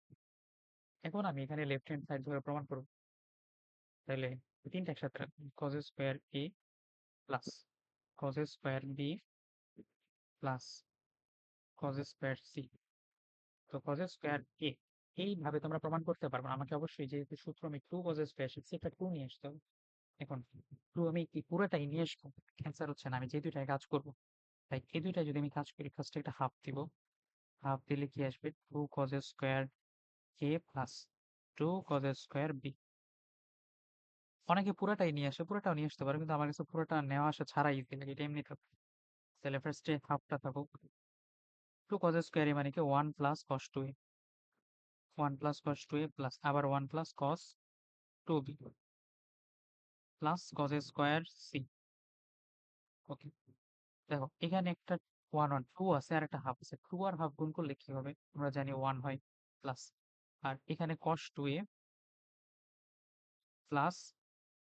এখন আমি এখানে লেফট হ্যান্ড সাইড ধরে প্রমাণ করবো, তাহলে তিনটা একসাথে রাখবো, কজ স্কোয়ার এ plus cos square B plus cos square C. তো কজ স্কোয়ার এ এইভাবে তোমরা প্রমাণ করতে পারবে না, আমাকে অবশ্যই যেহেতু সূত্র আমি 2 কজ স্কোয়ার শিখছি, একটা 2 নিয়ে আসতে হবে। এখন 2 আমি কি পুরোটাই নিয়ে আসবো? অ্যান্সার হচ্ছে না, আমি যে দুইটায় কাজ করবো, তাই এই দুইটায় যদি আমি কাজ করি, ফার্স্টে একটা হাফ দিব, হাফ দিলে কি আসবে, 2 কজ স্কোয়ার এ প্লাস 2 কজ স্কোয়ার বি। অনেকে পুরোটাই নিয়ে আসে, পুরোটাও নিয়ে আসতে পারে, কিন্তু আমার কাছে পুরোটা নেওয়া আসা ছাড়াই ইজি লাগে, এটা এমনি থাকুক। তাহলে ফার্স্টে হাফটা থাকুক, 2 কজ স্কোয়ার এ মানে কি 1 plus cos 2a, 1 plus cos 2a plus আবার 1 plus cos 2b plus cos square C. Okay, দেখো এখানে একটা 1 1 2 আছে আর একটা হাফ আছে, 2 আর হাফ গুণ করলে কি হবে আমরা জানি 1 হয়, প্লাস আর এখানে cos 2a plus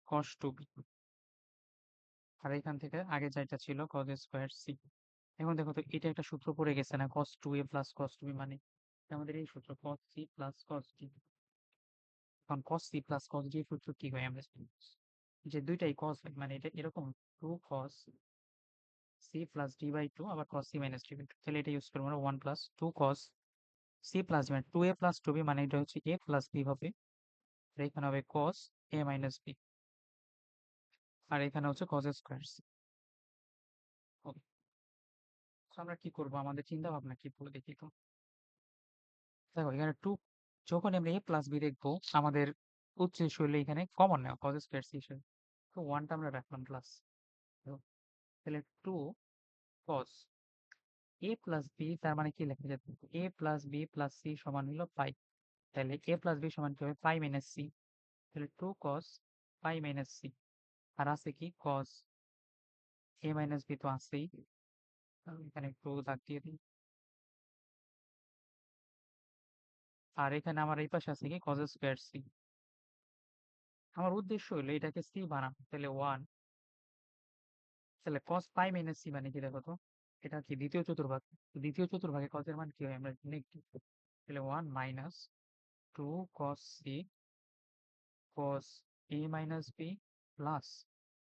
cos 2b, আর এখান থেকে আগে যেটা ছিল cos স্কয়ার c। এখন দেখো তো এটা একটা সূত্র পড়ে গেছে না, cos 2a plus cos 2b, মানে আমাদের এই সূত্র cos c plus cos d। এখন cos c plus cos d এর সূত্র কি হয় আমরা জানি, যে দুইটাই cos হয়, মানে এটা এরকম 2 cos c plus d by 2 আবার cos c minus d by 2, তাহলে এটা ইউজ করবো আমরা 1 plus 2 cos c plus d, মানে 2a প্লাস 2b, মানে এটা হচ্ছে a প্লাস b হবে, আর এখানে হবে cos a মাইনাস b, আর এখানে হচ্ছে cos স্কয়ার c। ওকে, তো আমরা কি করবো, আমাদের চিন্তা ভাবনা কি বলে দেখি তো। দেখো এখানে 2, যখন আমরা a প্লাস b দেখবো, আমাদের উদ্দেশ্য হলো এখানে কমন নেওয়া cos স্কয়ার c হিসেবে, তো 1টা আমরা রাখলাম প্লাস, তাহলে 2 cos a প্লাস b, তার মানে কি লেখা যাবে, a plus b plus c সমান হলো পাই, তাহলে a প্লাস b সমান কি হবে, পাই মাইনাস c, তাহলে 2 cos পাই মাইনাস c, আর আছে কি cos a মাইনাস b তো আছেই, এখানে একটু দাগ দিয়ে দিই, আর এখানে আমার এই পাশে আছে কি cos স্কয়ার c। আমার উদ্দেশ্য হলো এটাকে c বানানো, তাহলে 1, তাহলে cos পাই মাইনাস c মানে কি দেখো তো, এটা কি দ্বিতীয় চতুর্ভাগ, তো দ্বিতীয় চতুর্ভাগে cos এর মান কি হয় আমরা নেগেটিভ, তাহলে 1 minus 2 cos c cos a minus b plus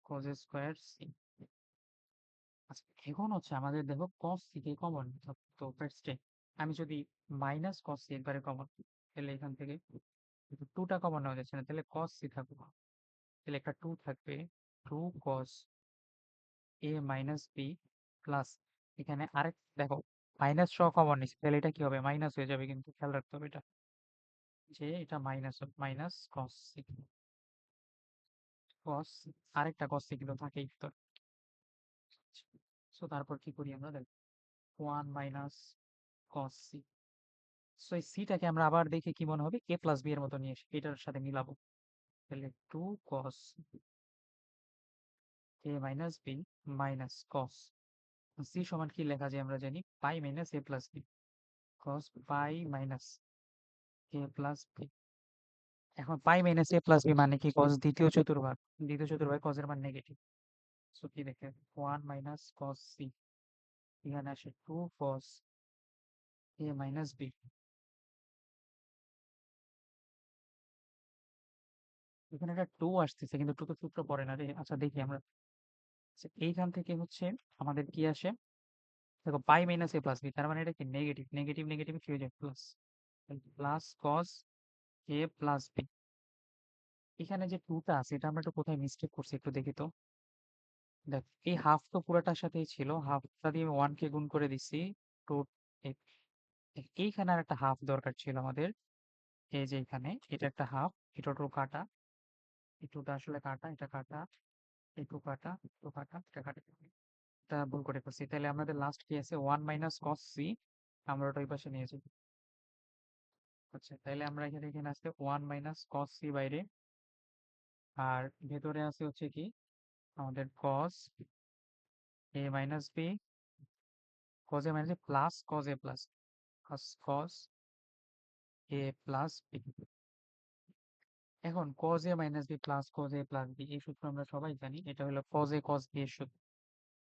cos square c। আচ্ছা, এখন হচ্ছে আমাদের দেখো cos c কে কমন, তো ফার্স্টে আমি যদি মাইনাস cos c একবারে কমন, তাহলে এখান থেকে 2টা কমন নেওয়া যাচ্ছে না, তাহলে cos c থাকবে, তাহলে একটা 2 থাকবে, 2 cos a minus b plus এখানে আরেক দেখো মাইনাস সহ কমন নিচ্ছে, তাহলে এটা কি হবে, মাইনাস হয়ে যাবে, কিন্তু খেয়াল রাখতে হবে এটা, যে এটা minus minus cos c, cos আরেকটা cos c কিন্তু থাকেই তো। সো তারপর কি করি আমরা, দেখো 1 মাইনাস cos c, সো এই সিটাকে আমরা আবার দেখে কি মনে হবে, a প্লাস বি এর মতো নিয়ে এসে এটার সাথে মিলাবো। তাহলে 2 cos a minus B minus cos C সমান কি লেখা যায় আমরা জানি, pi minus a plus B cos pi minus a plus B. এখন pi minus a plus B মানে কি, cos দ্বিতীয় চতুর্ভাগ cos এর মান নেগেটিভ। সো কি দেখে 1 মাইনাস cos c, এখানে আসে 2 cos a মাইনাস বি। এখানে একটা 2 আসতেছে কিন্তু 2 তো সূত্র পড়ে না রে। আচ্ছা দেখি আমরা। আচ্ছা, এইখান থেকে হচ্ছে আমাদের কি আসে, দেখো pi minus A plus B, তার মানে এটা কি নেগেটিভ, নেগেটিভ নেগেটিভ কি হয়ে যায় plus, plus cos A plus B. এখানে যে 2টা আছে এটা আমরা একটু কোথায় মিস্টেক করছি একটু দেখি তো। দেখ এই হাফ তো পুরোটার সাথেই ছিল, হাফটা দিয়ে 1 কে গুণ করে দিছি। টু, এইখানে আর একটা হাফ দরকার ছিল আমাদের। এই যে এখানে এটা একটা হাফ, এটা তো কাটা, এটুটা আসলে কাটা, এটা কাটা, একটু কাটা, একটু কাটা, এটা কাটা, এটা ভুল করে ফেলছি। তাহলে আমাদের লাস্ট কি আছে, 1 মাইনাস কস সি, আমরা ওটা ওই পাশে নিয়ে যাবো। আচ্ছা তাহলে আমরা এখানে এখানে আসছে 1 মাইনাস কস সি বাইরে, আর ভেতরে আছে হচ্ছে কি আমাদের কস A minus B, cos A minus plus cos A plus, cos cos A plus B. এখন কস A minus B plus cos A plus b এই সূত্র আমরা সবাই জানি, এটা হলো কস এ কস বি এর সূত্র।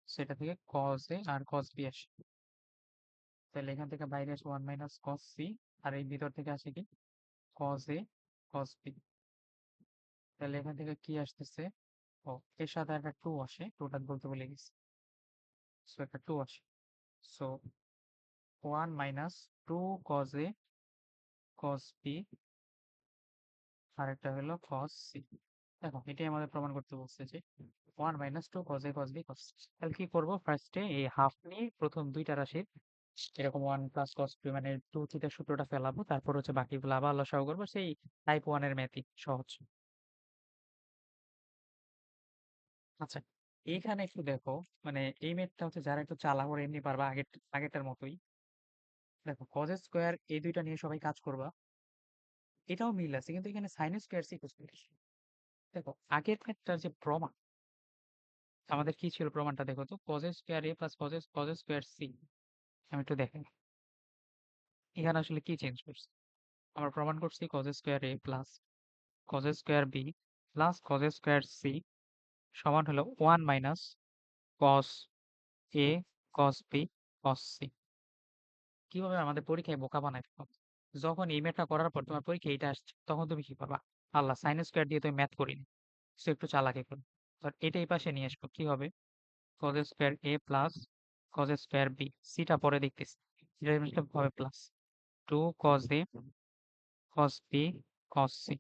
সেটা থেকে কস এ আর কস বি আসে। তাহলে এখান থেকে বাইরে আসে 1 মাইনাস কস সি, আর এই ভিতর থেকে আসে কি কস এ কস বি। তাহলে এখান থেকে কি আসতেছে, ও এর সাথে একটা 2 আসে, 2টা বলতে ভুলে গেছি। সো একটা 2 আসে। So 1 minus 2 cos A cos B, আর একটা হলো কস সি। দেখো এটাই আমাদের প্রমাণ করতে বলছে যে 1 minus 2 cos A cos B কস। তাহলে কি করবো, ফার্স্টে এই হাফ নিয়ে প্রথম দুইটা রাশির এরকম 1 প্লাস কস বি মানে 2 থিটা সূত্রটা ফেলাবো, তারপর হচ্ছে বাকিগুলো আবার লসাগু করবো, সেই টাইপ 1 এর ম্যাথই সহজ। আচ্ছা এইখানে একটু দেখো, মানে এই ম্যাথটা হচ্ছে যারা একটু চালাক ওরা এমনি পারবা, আগেরটার মতোই। দেখো কজ স্কোয়ার এই দুইটা নিয়ে সবাই কাজ করবা, এটাও মিল আছে কিন্তু এখানে সাইন স্কোয়ার সি কোস। দেখো আগের ম্যাথটার যে প্রমাণ, আমাদের কি ছিল প্রমাণটা দেখো তো, কজ স্কোয়ার এ প্লাস কজ স্কোয়ার সি। আমি একটু দেখেন এখানে আসলে কি চেঞ্জ করছি। আমরা প্রমাণ করছি কজ স্কোয়ার এ plus cos square B plus cos square C সমান হলো 1 minus cos A cos B cos C. কিভাবে আমাদের পরীক্ষায় বোকা বানায় দেখো, যখন এই ম্যাথটা করার পর তোমার পরীক্ষা এটা আসছে তখন তুমি কি করবা, আল্লাহ সাইন স্কোয়ার দিয়ে তুমি ম্যাথ করিনি, সে একটু চালাকি করো। ধর এটা এই পাশে নিয়ে আসবো, কি হবে কজ স্কোয়ার এ প্লাস কজ স্কোয়ার বি, সিটা পরে দেখতেছি, এটা হবে plus 2 cos a cos B cos C.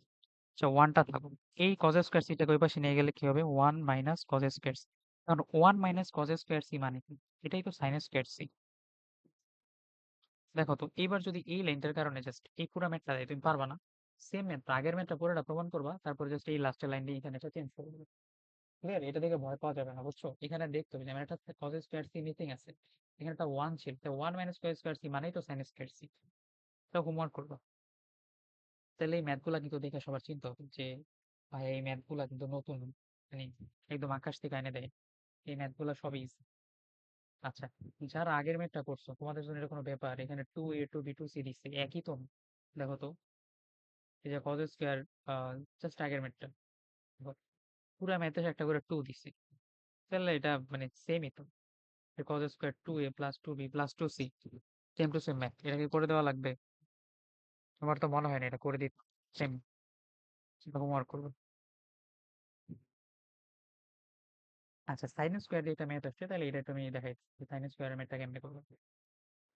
আচ্ছা ওয়ানটা থাকুক, এই কজ স্কোয়ার সিটাকে ওই পাশে নিয়ে গেলে কি হবে 1 মাইনাস কজ স্কোয়ার সি। কারণ 1 মাইনাস কজ স্কোয়ার সি মানে কি, এটাই তো সাইন স্কোয়ার সি। দেখো তো এইবার যদি এই লাইনটার কারণে জাস্ট এই পুরো ম্যাথটা দেয় তুমি পারবা না, সেম ম্যাথটা আগের ম্যাথটা পুরোটা প্রমাণ করবা, তারপর জাস্ট এই লাস্টের লাইন দিয়ে এখানে এটা চেঞ্জ করে দেবে। ক্লিয়ার, এটা দেখে ভয় পাওয়া যাবে না বুঝছো। এখানে দেখতে হবে যে আমার একটা কজ স্কোয়ার সি মিসিং আছে, এখানে একটা 1 ছিল, তো 1 মাইনাস কজ স্কোয়ার সি মানেই তো সাইন স্কোয়ার সি। এটা হোমওয়ার্ক করবা। তাহলে এই ম্যাথগুলা কিন্তু দেখে সবার চিন্তা হবে যে ভাই এই ম্যাথগুলা কিন্তু নতুন, মানে একদম আকাশ থেকে এনে দেয়, এই ম্যাথগুলা সবই easy। আচ্ছা যারা আগের ম্যাথটা করছো তোমাদের জন্য এটা কোনো ব্যাপার, এখানে 2a 2b 2c দিচ্ছে একই তো। দেখো তো এই যে কজ স্কোয়ার, জাস্ট আগের ম্যাথটা পুরো ম্যাথে একটা করে 2 দিছে, তাহলে এটা মানে সেমই তো। Cos square 2a plus 2b plus 2c, same to same math, এটাকে করে দেওয়া লাগবে? তোমার তো মনে হয় না এটা করে দিতে, সেম হোমওয়ার্ক করবো। আচ্ছা সাইন স্কোয়ার দিয়ে এটা ম্যাথ আসছে, তাহলে এটা তুমি দেখাই সাইন স্কোয়ার ম্যাথটা কেমনে করবো।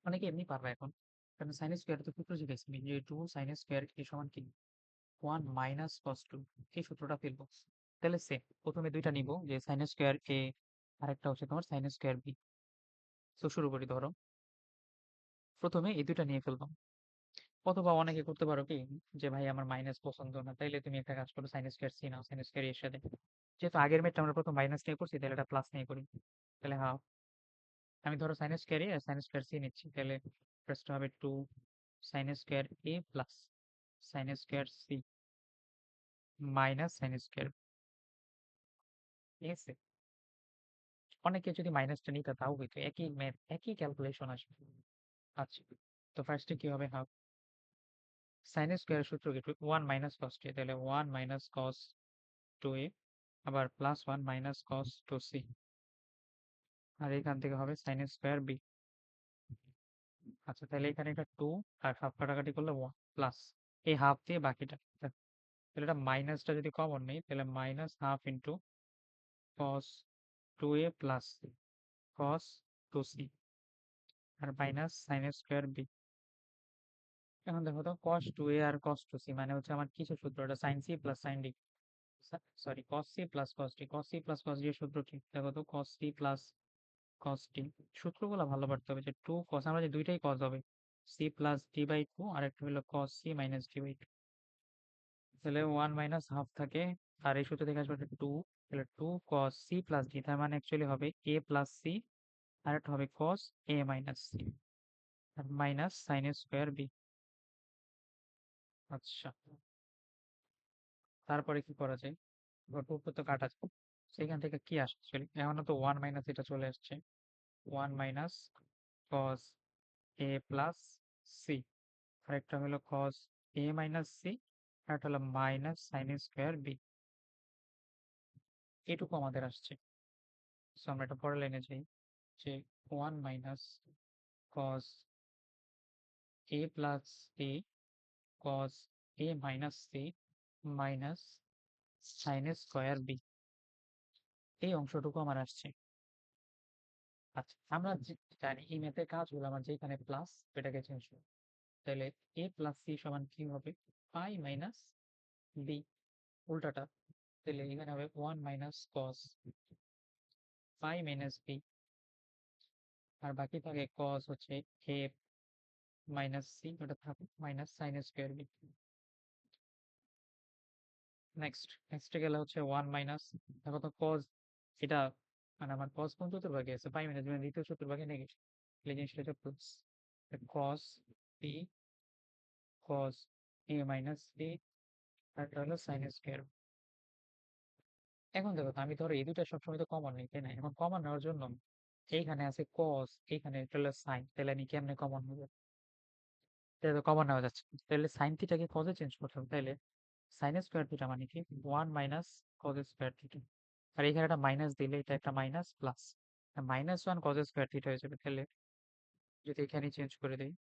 অনেকে এমনি পারবে এখন, কারণ সাইন স্কোয়ার তো সূত্র শিখেছি যে 2 সাইন স্কোয়ার এ সমান কি 1 মাইনাস কস 2, এই সূত্রটা ফেলবো। তাহলে সেম প্রথমে দুইটা নিব, যে সাইন স্কোয়ার এ আরেকটা হচ্ছে তোমার সাইন স্কোয়ার বি। তো শুরু করি, ধরো প্রথমে এই দুইটা নিয়ে ফেলবো। অথবা অনেকে করতে পারো কি, যে ভাই আমার মাইনাস পছন্দ না, তাইলে তুমি একটা কাজ করো sign square see now, sine square এর সাথে, যেহেতু আগের মেটটা আমরা প্রথম মাইনাস নিয়ে করছি তাহলে এটা প্লাস নিয়ে করি। তাহলে হ্যাঁ আমি ধরো sine square A sine square C নিচ্ছি, তাহলে ফার্স্ট হবে 2 সাইন স্কোয়ার এ plus sine square C minus sine square, ঠিক আছে? অনেকে যদি মাইনাসটা নিতে তাও হইতো, একই ম্যাথ একই ক্যালকুলেশন আসবে। আচ্ছা, তো ফার্স্টে কি হবে? হাফ সাইন স্কোয়ার সূত্র কি? ওয়ান মাইনাস কস টু, তাহলে one minus cos two A, আবার plus one minus cos two C, আর এখান থেকে হবে সাইন স্কোয়ার বি। আচ্ছা, তাহলে এখানে এটা টু আর হাফ কাটাকাটি করলে ওয়ান প্লাস এই হাফ দিয়ে বাকিটা, তাহলে এটা মাইনাসটা যদি কমন নেই তাহলে minus half into cos two A plus cos two C আর মাইনাস সাইন স্কোয়ার বি। এখন দেখো তো কস টু এ আর কস টু সি মানে হচ্ছে আমার কিছু সূত্র, এটা sine C plus sine D, sorry cos C plus cos D, cos C plus cos D এর সূত্র কি? দেখো তো cos C plus cos D, সূত্রগুলো ভালো পড়তে হবে, যে টু কস, আমরা যে দুইটাই কস হবে, C plus D by two আর একটা হলো cos C minus D by two, তাহলে ওয়ান মাইনাস হাফ থাকে, আর এই সূত্র থেকে আসবে টু, তাহলে two cos C plus D, তার মানে অ্যাকচুয়ালি হবে এ প্লাস সি, আর একটা হবে কস এ মাইনাস সি আর মাইনাস সাইন স্কোয়ার বি। আচ্ছা, তারপরে কি করা যায়? টু তো কাটা যায়, সেখান থেকে কি আসে অ্যাকচুয়ালি? এখনো তো ওয়ান মাইনাস এটা চলে আসছে, one minus cos A plus C, আরেকটা হলো কস এ মাইনাস সি, আর একটা হলো মাইনাস সাইন স্কোয়ার বি, এটুকু আমাদের আসছে। সো আমরা এটা পরের লাইনে যাই, যে one minus cos A plus C cos A minus C minus sine square B, এই অংশটুকু আমার আসছে। আচ্ছা, আমরা জানি এই ম্যাথের কাজ হলো আমার যেখানে প্লাস এটাকে চেঞ্জ করব, তাহলে এ প্লাস সি সমান কি হবে? পাই মাইনাস বি, উল্টাটা, তাহলে এখানে হবে one minus cos pi minus B, আর বাকি থাকে কস হচ্ছে এ মাইনাস সি, ওটা থাকে minus sine square b. Next গেলে হচ্ছে ওয়ান মাইনাস, দেখো তো কস, এটা মানে আমার কস কোন চতুর্ভাগে আছে? পাই মাইনাস মানে দ্বিতীয় চতুর্ভাগে নেগেটিভ, এই জিনিসটা হচ্ছে plus cos B cos A minus B, আর এটা হলো সাইন স্কোয়ার। এখন দেখো তো, আমি ধরো এই দুইটা সবসময় তো কমন নিই, তাই না? এখন কমন নেওয়ার জন্য এইখানে আছে কস, এইখানে এটা হলো সাইন, তাহলে আমি কেমনে কমন হবে? তাহলে তো কমন নেওয়া যাচ্ছে না। তাহলে সাইন থিটাকে কজে চেঞ্জ করতে হবে, তাহলে সাইন স্কোয়ার থিটা মানে কি? One minus cos square theta, আর এখানে একটা মাইনাস দিলে এটা একটা minus plus minus one cos square theta হয়ে যাবে। তাহলে যদি এখানে চেঞ্জ করে দিই,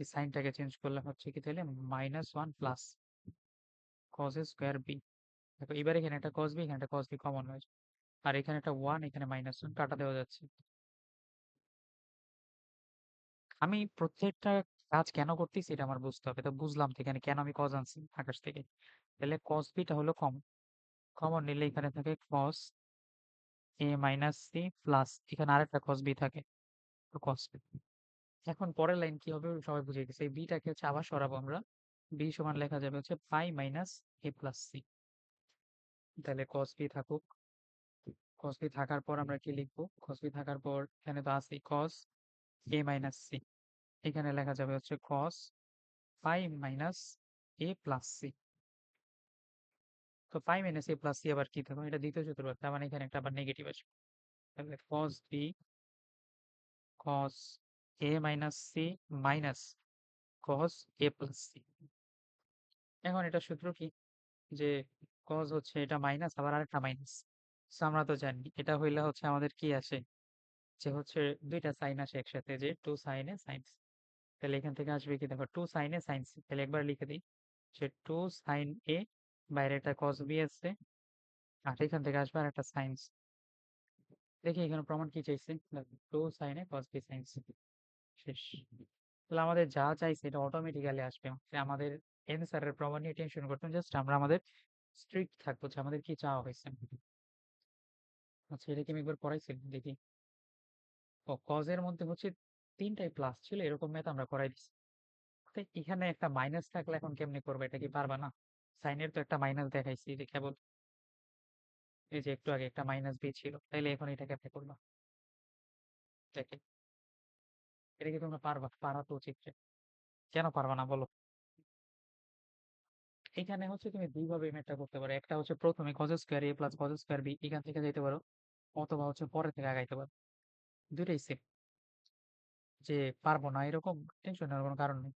এই সাইনটাকে চেঞ্জ করলে হচ্ছে কি, তাহলে minus one plus cos square b. দেখো এবার এখানে একটা কস বি, এখানে একটা কস বি কমন হয়েছে, আর এখানে একটা ওয়ান, এখানে মাইনাস ওয়ান কাটা দেওয়া যাচ্ছে। আমি প্রত্যেকটা কাজ কেন করতেছি এটা আমার বুঝতে হবে, তো বুঝলাম তো এখানে কেন আমি কজ আনছি আকাশ থেকে। তাহলে কস বিটা হলো কমন, কমন নিলে এখানে থাকে কস এ মাইনাস সি প্লাস এখানে আরেকটা কস বি থাকে, তো কস বি। এখন পরের লাইন কি হবে সবাই বুঝে গেছে, এই বিটাকে হচ্ছে আবার সরাবো আমরা, বি সমান লেখা যাবে হচ্ছে পাই মাইনাস এ প্লাস সি, তাহলে কস বি থাকুক। কস বি থাকার পর আমরা কি লিখবো? কস বি থাকার পর এখানে তো আছে কস এ মাইনাস সি, এখানে লেখা যাবে হচ্ছে cos pi minus A plus C. তো পাই মাইনাস এ প্লাস সি আবার কি থাকবে? এটা দ্বিতীয় চতুর্ভাগ, তার মানে এখানে একটা আবার নেগেটিভ আসবে, তাহলে কস B cos A minus C minus cos A plus C. এখন এটা সূত্র কি, যে কস হচ্ছে এটা মাইনাস আবার আরেকটা মাইনাস, আমরা তো জানি এটা হইলে হচ্ছে আমাদের কি আসে, যে হচ্ছে দুইটা সাইন আসে একসাথে, যে টু সাইন এ সাইন। তাহলে এখান থেকে আসবে কি, দেখো টু সাইন এ সাইন সি, তাহলে একবার লিখে দিই, যে টু সাইন এ, বাইরে একটা কস বি আছে, আর এখান থেকে আসবে আর একটা সাইন। দেখি এখানে প্রমাণ কি চাইছে, two sine A cos B sine C, শেষ। তাহলে আমাদের যা চাইছে এটা অটোমেটিক্যালি আসবে, যে আমাদের এনসারের প্রমাণ নিয়ে টেনশন করতাম, জাস্ট আমরা আমাদের স্ট্রিক্ট থাকবো যে আমাদের কি চাওয়া হয়েছে। আচ্ছা, এটা কি আমি একবার পড়াইছিলাম দেখি? ও কজের মধ্যে হচ্ছে তিনটাই প্লাস ছিল, এরকম ম্যাথ আমরা করাই দিচ্ছি। তো এখানে একটা মাইনাস থাকলে এখন কেমনে করবে, এটা কি পারবা না? সাইনের তো একটা মাইনাস দেখাইছি, যে কেবল এই যে একটু আগে একটা মাইনাস বি ছিল, তাইলে এখন এটা কেমনে করবা? দেখে এটা কি তোমরা পারবা? পারা তো উচিত। কেন পারবা না বলো? এখানে হচ্ছে তুমি দুইভাবে ম্যাথটা করতে পারো। একটা হচ্ছে প্রথমে cos square a plus cos square b এখান থেকে যাইতে পারো, অথবা হচ্ছে পরে থেকে আগাইতে পারো। দুইটাই সেম। যে পারবো না এরকম টেনশন নেওয়ার কোনো কারণ নেই।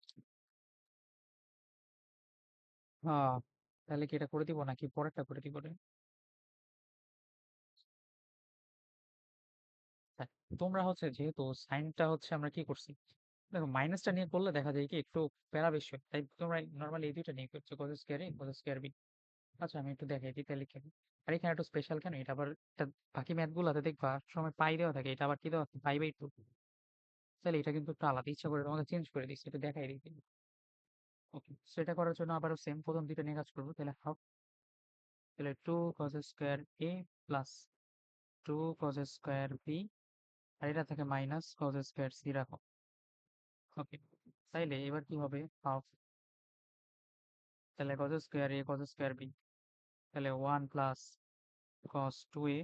হ্যাঁ, তাহলে কি এটা করে দিব নাকি পরেরটা করে দিব রে? হ্যাঁ, তোমরা হচ্ছে যেহেতু সাইনটা হচ্ছে আমরা কি করছি, দেখো মাইনাসটা নিয়ে করলে দেখা যায় কি একটু প্যারা বেশি হয়। তাই তোমরা নর্মালি এই দুইটা নিয়ে করছো, cos square a cos square b। আচ্ছা আমি একটু দেখাই দিই তাহলে কি হবে। আর এখানে একটু স্পেশাল কেন, এটা আবার বাকি ম্যাথ গুলাতে দেখবা সময় পাই দেওয়া থাকে, এটা আবার কি দেওয়া থাকে পাই/2। তাহলে এটা কিন্তু একটু আলাদা, ইচ্ছা করে তোমাকে চেঞ্জ করে দিচ্ছি, এটা দেখাই দিই। ওকে, সেটা করার জন্য আবারও সেম প্রথম দুইটা নিয়ে কাজ করবো। তাহলে হাফ, তাহলে 2 cos square a plus 2 cos square b, আর এটা থেকে মাইনাস cos স্কয়ার c রাখো। ওকে, তাইলে এবার কি হবে হাফ, তাহলে cos square a cos square b, তাহলে 1 plus cos 2a,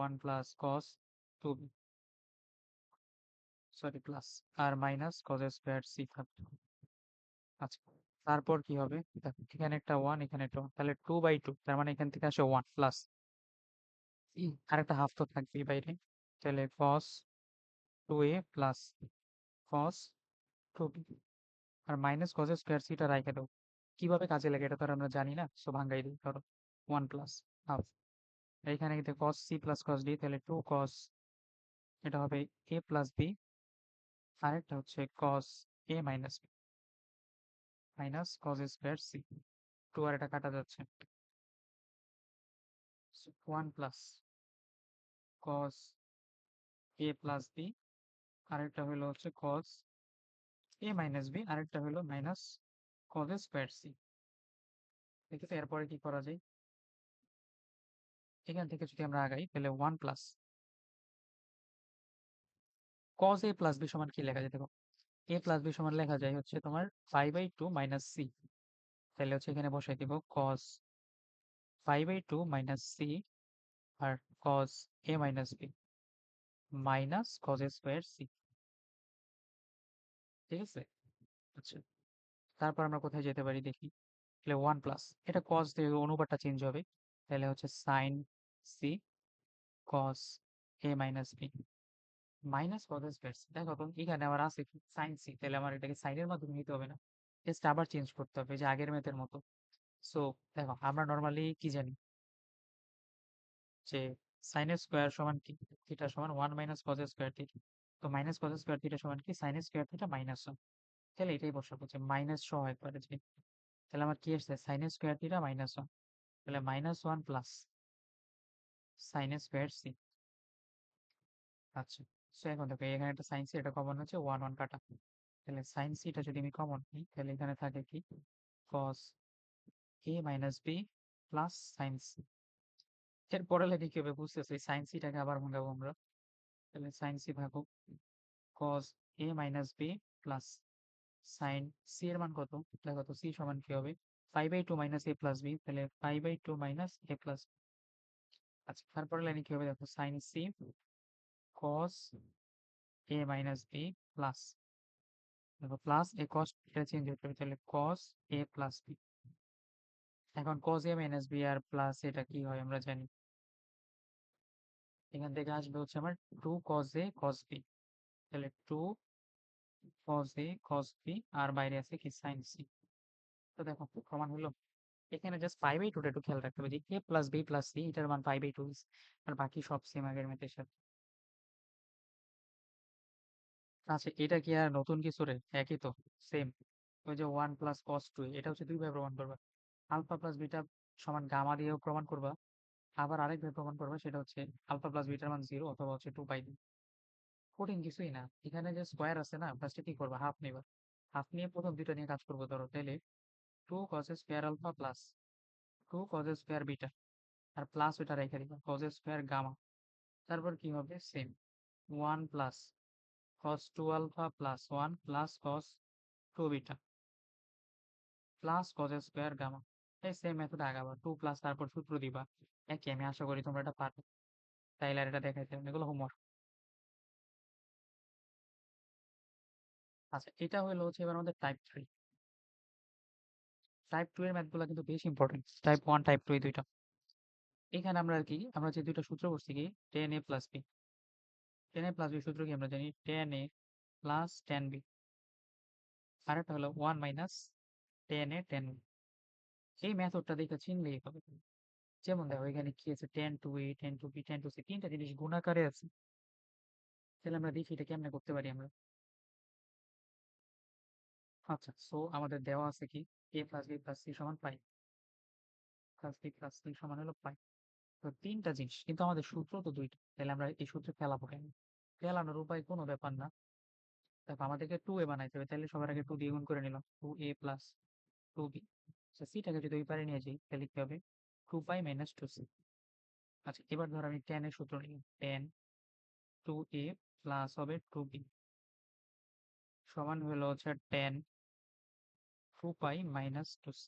1 plus cos 2b, sorry plus, আর মাইনাস cos স্কয়ার c থাকবে। আচ্ছা, তারপর কি হবে দেখো, এখানে একটা 1 এখানে একটা 1, তাহলে 2/2, তার মানে এখান থেকে আসে 1 প্লাস আর একটা হাফ তো থাকবেই বাইরে। তাহলে cos 2a plus cos 2b, আর মাইনাস cos স্কয়ার c টা রাইখে দাও। কিভাবে কাজে লাগে এটা তো আর আমরা জানি না, সো ভাঙ্গাই দিই। ধরো 1 প্লাস হাফ, এইখানে কিন্তু cos c plus cos d, তাহলে 2 cos, এটা হবে a প্লাস b, আর একটা হচ্ছে cos a minus b minus cos square c। 2 আর এটা কাটা যাচ্ছে, 1 plus cos a plus b, আরেকটা হলো হচ্ছে cos a মাইনাস b, আরেকটা হলো মাইনাস cos স্কয়ার c। ঠিক আছে, এরপরে কি করা যায়, এখান থেকে যদি আমরা আগাই তাহলে 1 plus cos a plus b সমান কি লেখা যায় দেখো, a প্লাস b সমান লেখা যায় হচ্ছে তোমার π/2 মাইনাস c। তাহলে হচ্ছে এখানে বসাই দিব cos π/2 মাইনাস c, আর cos a minus b minus cos square c। ঠিক আছে, আচ্ছা, তারপর আমরা কোথায় যেতে পারি দেখি। তাহলে 1 প্লাস, এটা cos দিয়ে অনুপাতটা চেঞ্জ হবে, তাহলে হচ্ছে sin c cos a minus b minus cos square c। দেখো তো এখানে আমার আছে কি sin c, তাহলে আমার এটাকে সাইনের মাধ্যমে নিতে হবে না, জাস্ট আবার চেঞ্জ করতে হবে যে আগের ম্যাথের মতো। সো দেখো আমরা নর্মালি কি জানি যে sin স্কয়ার সমান কি, থিটা সমান 1 মাইনাস cos স্কয়ার থিটা। তো মাইনাস cos স্কয়ার থিটা সমান কি sin স্কয়ার থিটা মাইনাস 1। তাহলে এটাই বসাবো যে মাইনাস সহ একবারে যে, তাহলে আমার কি আসছে sin স্কয়ার থিটা মাইনাস 1, তাহলে minus 1 plus sin square c। আচ্ছা, সো এখন দেখো এখানে একটা sin c, এটা কমন হচ্ছে 1 1 কাটা, তাহলে sin c টা যদি আমি কমন নিই তাহলে এখানে থাকে কি cos a minus b plus sin c। এর পরে লেগে কি হবে বুঝতেছি, sin c টাকে আবার ভাঙাবো আমরা, তাহলে sin c ভাগো cos a minus b plus sin c এর মান কত, দেখো তো c সমান কি হবে π/2 মাইনাস a প্লাস b, তাহলে π/2 মাইনাস a প্লাস। আচ্ছা, তারপরে লাইনে কি হবে দেখো sin c cos a minus b plus, দেখো প্লাস এ cos এটা চেঞ্জ হতে হবে, তাহলে cos a প্লাস b। এখন cos a মাইনাস b আর প্লাস এটা কি হয় আমরা জানি, এখান থেকে আসবে হচ্ছে আমার 2 cos a cos b, তাহলে 2 cos a cos b, আর বাইরে আছে কি sin c। তো দেখো প্রমাণ হলো। এখানে জাস্ট π/2 টা একটু খেয়াল রাখতে হবে যে a plus b plus c এটার মান π/2, আর বাকি সব সেম আগের ম্যাথের সাথে। আচ্ছা, এটা কি আর নতুন কিছু রে, একই তো, সেম। ওই যে 1 প্লাস cos 2, এটা হচ্ছে দুইভাবে প্রমাণ করবা। আলফা প্লাস বিটা সমান গামা দিয়েও প্রমাণ করবা, আবার আরেকভাবে প্রমাণ করবা, সেটা হচ্ছে আলফা প্লাস বিটার মান 0 অথবা হচ্ছে 2 পাই দিয়ে। কঠিন কিছুই না, এখানে যে স্কোয়ার আছে না, ফার্স্টে কি করবা হাফ নিবা, হাফ নিয়ে প্রথম দুইটা নিয়ে কাজ করবো। ধরো তাহলে 2 cos square alpha plus 2 cos square beta, আর প্লাস ওইটা রেখে দিবা cos স্কোয়ার গামা। তারপর কি হবে same 1 plus cos 2 alpha plus 1 plus cos 2 beta plus cos square gamma. এই সেম মেথড আগাবা, 2 প্লাস তারপর সূত্র দিবা একই। আমি আশা করি তোমরা এটা পারবে। তাইলে আর এটা দেখাইতে হবে না, এগুলো হোমওয়ার্ক। আচ্ছা, এটা হলো হচ্ছে এবার আমাদের টাইপ 3। টাইপ 2 এর ম্যাথগুলো কিন্তু বেশ ইম্পর্টেন্ট। টাইপ 1, টাইপ 2 এই দুইটা। এখানে আমরা আর কি আমরা যে দুইটা সূত্র করছি কি 10a plus b। 10a plus b সূত্র কি আমরা জানি 10a প্লাস 10b। আর একটা হলো 1 মাইনাস 10a 10b। এই মেথডটা দেখে চিনলেই হবে। যেমন দেখো এখানে কি আছে 10 to a 10 to b 10 to c, তিনটা জিনিস গুণাকারে আছে। তাহলে আমরা দেখি এটা কেমনে করতে পারি আমরা। আচ্ছা, সো আমাদের দেওয়া আছে কি a plus b plus c সমান পাই, প্লাস b প্লাস c সমান হলো পাই। তো তিনটা জিনিস কিন্তু আমাদের সূত্র তো দুইটা, তাহলে আমরা এই সূত্রে ফেলাবো কেন? ফেলানোর উপায় কোনো ব্যাপার না। দেখো আমাদেরকে 2a বানাইতে হবে, তাহলে সবার আগে 2 দিয়ে গুণ করে নিলাম 2a প্লাস 2b। সিটাকে যদি ওই পারে নিয়ে যাই তাহলে কি হবে 2 পাই মাইনাস 2c। আচ্ছা, এবার ধর আমি 10 এর সূত্র নিলাম 10 2a প্লাস হবে 2b সমান হলো হচ্ছে 10 2 পাই মাইনাস 2c।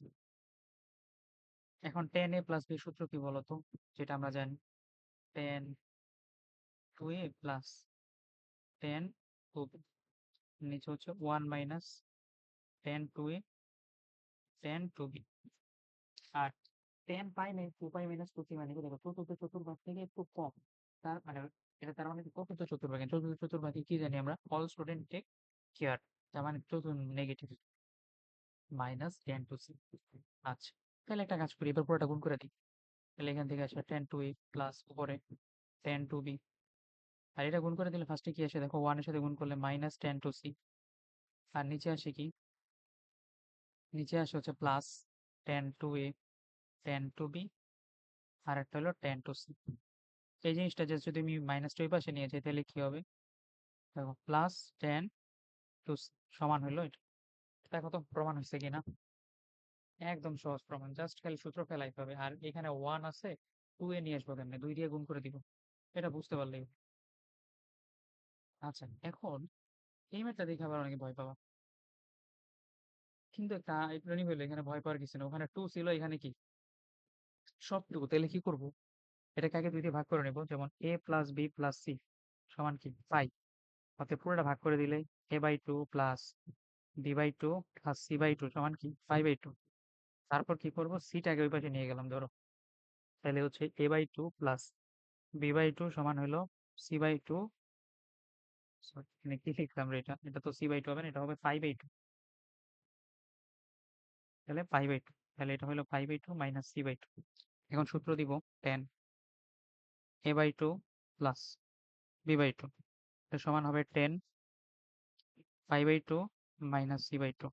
এখন 10a প্লাস b সূত্র কি বলতো, যেটা আমরা জানি 10 2a প্লাস 10 2b, নিচে হচ্ছে 1 মাইনাস 10 2a 10 2b। আর 10 পাই নাই 2 পাই মাইনাস 2c মানে কি, দেখো চতুর্থ চতুর্ভাগ থেকে একটু কম। তার মানে এটা তার মানে কি চতুর্থ চতুর্ভাগে, চতুর্থ চতুর্ভাগে কি জানি আমরা অল স্টুডেন্ট টেক কেয়ার, তার মানে চতুর্থ নেগেটিভ মাইনাস 10 টু সি। আচ্ছা, তাহলে একটা কাজ করি, এবার পুরোটা গুণ করে দিই। তাহলে এখান থেকে আসবে 10 টু এ প্লাস উপরে 10 টু বি। আর এটা গুণ করে দিলে ফার্স্টে কি আসে দেখো 1 এর সাথে গুণ করলে মাইনাস 10 টু সি। আর নিচে আসে কি, নিচে আসে হচ্ছে প্লাস 10 টু এ 10 টু বি আর একটা হলো 10 টু সি। এই জিনিসটা যে যদি আমি মাইনাস টু এই পাশে নিয়ে যাই তাহলে কি হবে দেখো প্লাস 10 টু সি সমান হলো এটা। দেখো তো প্রমাণ হয়েছে কিনা। একদম সহজ প্রমাণ, জাস্ট খালি সূত্র ফেলাইতে হবে। আর এখানে 1 আছে 2 এ নিয়ে আসবো কেমনে, 2 দিয়ে গুণ করে দিব। এটা বুঝতে পারলেই। আচ্ছা, এখন এই ম্যাথটা দেখে আবার অনেকে ভয় পাবা, কিন্তু একটা ইন্দ্রাণী হইলো এখানে ভয় পাওয়ার কিছু না। ওখানে 2 ছিল, এখানে কি সব 2। তাহলে কি করব, এটাকে আগে 2 দিয়ে ভাগ করে নেব। যেমন a plus b plus c সমান কি পাই, অর্থাৎ পুরোটা ভাগ করে দিলে a by 2 plus b by 2 plus c by 2 সমান কি 5 বাই 2। তারপর কি করব, সিটাকে ওই পাশে নিয়ে গেলাম ধরো, তাহলে হচ্ছে a by 2 plus b by 2 সমান হলো c বাই 2। সরি, এখানে কি লিখলাম রে, এটা এটা তো c বাই 2 হবে না, এটা হবে 5 বাই 2। তাহলে 5 বাই 2, তাহলে এটা হলো 5 বাই 2 মাইনাস c বাই 2। এখন সূত্র দিব 10 a by 2 plus b by 2 এটা সমান হবে 10 5 বাই 2 মাইনাস c বাই 2।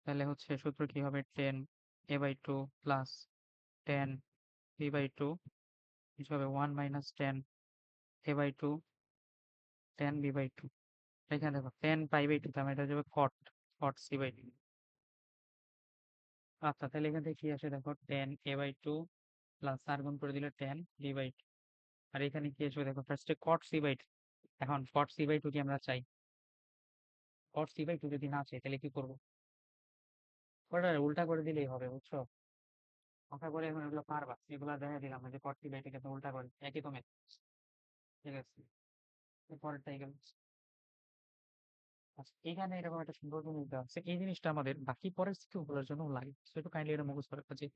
তাহলে হচ্ছে সূত্র কি হবে 10 a by 2 plus 10 b by 2 কিছু হবে 1 minus 10 a by 2 10 b by 2। এখানে দেখো 10 পাই বাই 2, তার মানে এটা যাবে cot cot c বাই 2। আচ্ছা, তাহলে এখান থেকে কি আসে দেখো 10 a বাই 2 প্লাস আর গুণ করে দিলে 10 b বাই 2। আর এখানে কি আসবে দেখো ফার্স্টে cot c বাই 2। এখন cot c বাই 2 কি আমরা চাই, cot c বাই 2 যদি না চাই তাহলে কি করবো, ওটা উল্টা করে দিলেই হবে বুঝছো। ওটা করে এখন এগুলো পারবা, এগুলো দেখা দিলাম যে cot c বাই 2 কে তো উল্টা করে একই তো ম্যাথ। ঠিক আছে, পরেরটাই গেল। আচ্ছা, এখানে এরকম একটা সুন্দর জিনিস দেওয়া আছে, এই জিনিসটা আমাদের বাকি পরের সিকিউ গুলোর জন্য লাগে, সো একটু কাইন্ডলি এটা মুখস্থ রাখবা যে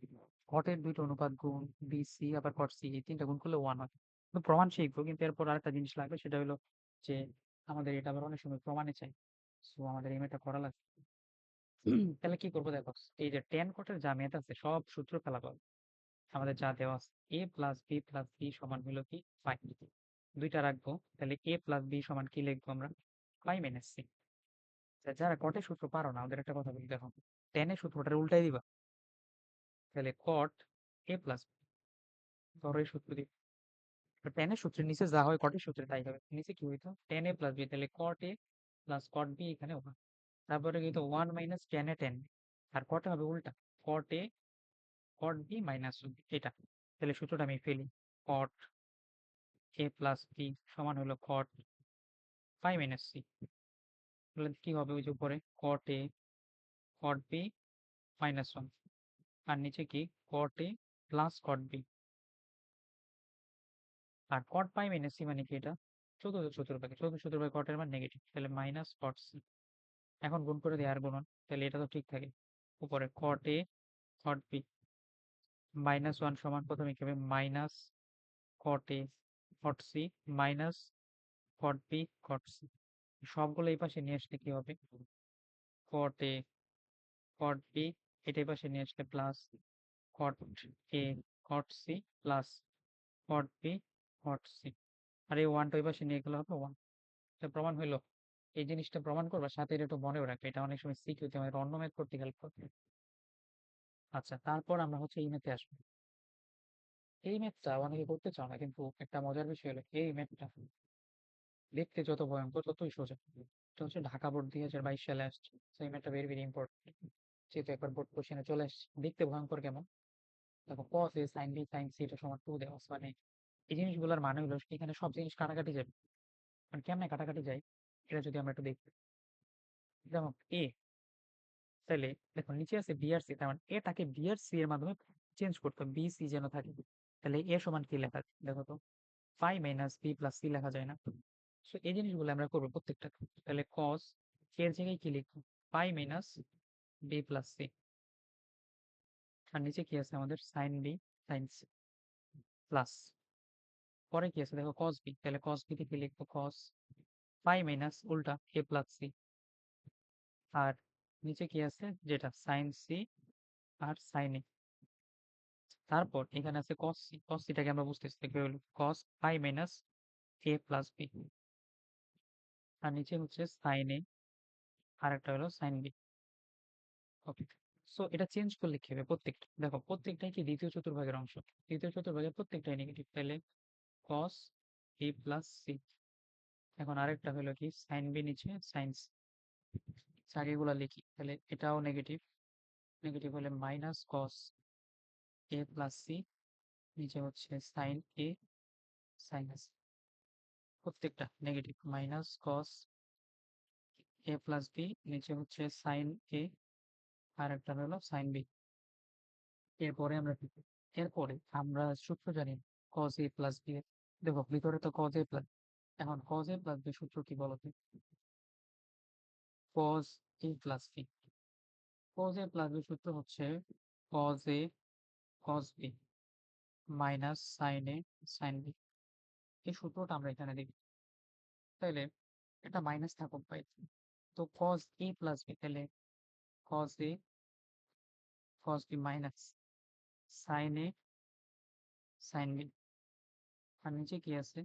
কটের দুইটা অনুপাত গুণ বিসি আবার কট সি এই তিনটা গুণ করলে 1 হয়। তো প্রমাণ শিখবো, কিন্তু এরপর আরেকটা জিনিস লাগবে, সেটা হলো যে আমাদের এটা আবার অনেক সময় প্রমাণে চাই। সো আমাদের এই ম্যাথটা করা লাগবে। তাহলে কি করবো দেখো, এই যে টেন কটের যা ম্যাথ আছে সব সূত্র ফেলাবো। আমাদের যা দেওয়া আছে এ প্লাস বি প্লাস সি সমান হলো কি 5, দুইটা রাখবো। তাহলে এ প্লাস বি সমান কি লিখবো আমরা 5 মাইনাস সি। যারা কটের সূত্র পারো না ওদের একটা কথা বলি, দেখো টেনের সূত্রটা উল্টাই দিবা, তাহলে কট এ প্লাস ধরো এই সূত্র দিই। টেনের সূত্রের নিচে যা হয় কটের সূত্রে তাই হবে, নিচে কি হইতো টেন এ প্লাস বি, তাহলে cot A plus cot B এখানে হবে। তারপরে কিন্তু 1 মাইনাস টেন এ টেন, আর কটে হবে উল্টা কট এ কট বি মাইনাস এটা। তাহলে সূত্রটা আমি ফেলি, কট এ প্লাস বি সমান হলো কট 5 মাইনাস সি। তাহলে কি হবে ওই যে উপরে কট এ কট বি মাইনাস 1, আর নিচে কি কট A plus cot B. R caught pi minus C মানে কি, এটা চতুর্থ চতুর্ভাগে, চতুর্থ চতুর্ভাগে কটের মান নেগেটিভ, তাহলে মাইনাস কট সি। এখন গুণ করে দিই আর গুণন, তাহলে এটা তো ঠিক থাকে। উপরে cot a cot b -1 সমান প্রথমে কি হবে minus cot a cot c minus cot b cot c। সবগুলো এই পাশে নিয়ে আসলে কি হবে cot a cot b এটা এই পাশে নিয়ে আসলে plus cot a cot c plus cot b cot c। আর এই ওয়ানটা ওই পাশে নিয়ে গেলে হবে 1। এটা প্রমাণ হইলো। এই জিনিসটা প্রমাণ করবা, সাথে এটা একটু মনেও রাখবে, এটা অনেক সময় সিকিউতে আমাদের অন্য ম্যাথ করতে হেল্প করবে। আচ্ছা, তারপর আমরা হচ্ছে এই ম্যাথে আসবো। এই ম্যাথটা অনেকে করতে চাও না, কিন্তু একটা মজার বিষয় হলো এই ম্যাথটা দেখতে যত ভয়ঙ্কর ততই সোজা। এটা হচ্ছে ঢাকা বোর্ড 2022 সালে আসছে, সেই ম্যাথটা ভেরি ভেরি ইম্পর্টেন্ট। যেহেতু একবার বোর্ড কোশ্চেনে চলে আসছে, দেখতে ভয়ঙ্কর কেমন? দেখো cos a sin b sin c এটা সমান 2 দেওয়া আছে। মানে এই জিনিসগুলোর মানে হলো এখানে সব জিনিস কাটাকাটি যাবে। মানে কেমনে কাটাকাটি যায় এটা যদি আমরা একটু দেখি। যেমন a, তাহলে দেখো নিচে আছে বি আর সি, তার মানে এটাকে বি আর সি এর মাধ্যমে চেঞ্জ করতে হবে, বি সি যেন থাকে। তাহলে এ সমান কি লেখা যায়? দেখো তো পাই মাইনাস বি প্লাস সি লেখা যায় না? তো এই জিনিসগুলো আমরা করবো প্রত্যেকটা। তাহলে কস এর জায়গায় কি লিখবো? Pi minus B plus c. আর নিচে কি আছে আমাদের sine B sine C plus, পরে কি আছে দেখো কস বি, তাহলে কস বি তে কি লিখবো? কস পাই মাইনাস উল্টা এ প্লাস সি। আর নিচে কি আছে যেটা সাইন সি আর সাইন এ। তারপর এখানে আছে cos c, cos c টাকে আমরা বুঝতেছি কি হলো cos pi minus a plus b। আর নিচে হচ্ছে sin a আর একটা হলো sin b। ওকে, সো এটা চেঞ্জ করলে কি হবে? প্রত্যেকটা দেখো প্রত্যেকটাই কি দ্বিতীয় চতুর্ভাগের অংশ, দ্বিতীয় চতুর্ভাগের প্রত্যেকটাই নেগেটিভ, তাহলে cos a প্লাস c। এখন আরেকটা হলো কি sin b নিচে sin c, আগেগুলা লিখি, তাহলে এটাও নেগেটিভ, নেগেটিভ হলে minus cos a plus c, নিচে হচ্ছে sin a sin c, প্রত্যেকটা negative, minus cos a plus b, নিচে হচ্ছে সাইন এ আর একটা হলো সাইন বি। এরপরে আমরা কি করব? এরপরে আমরা সূত্র জানি cos a প্লাস বি। দেখো ভিতরে তো cos a প্লাস, এখন cos a প্লাস বি সূত্র কি বলতো? cos a plus B, cos a plus b সূত্র হচ্ছে cos a cos b minus sine A sine b. এই সূত্রটা আমরা এখানে দেখি, তাহলে এটা মাইনাস থাকুক পাই, তো cos a প্লাস বি, তাহলে cos a cos b minus sine A sine B. আর নিচে কি আছে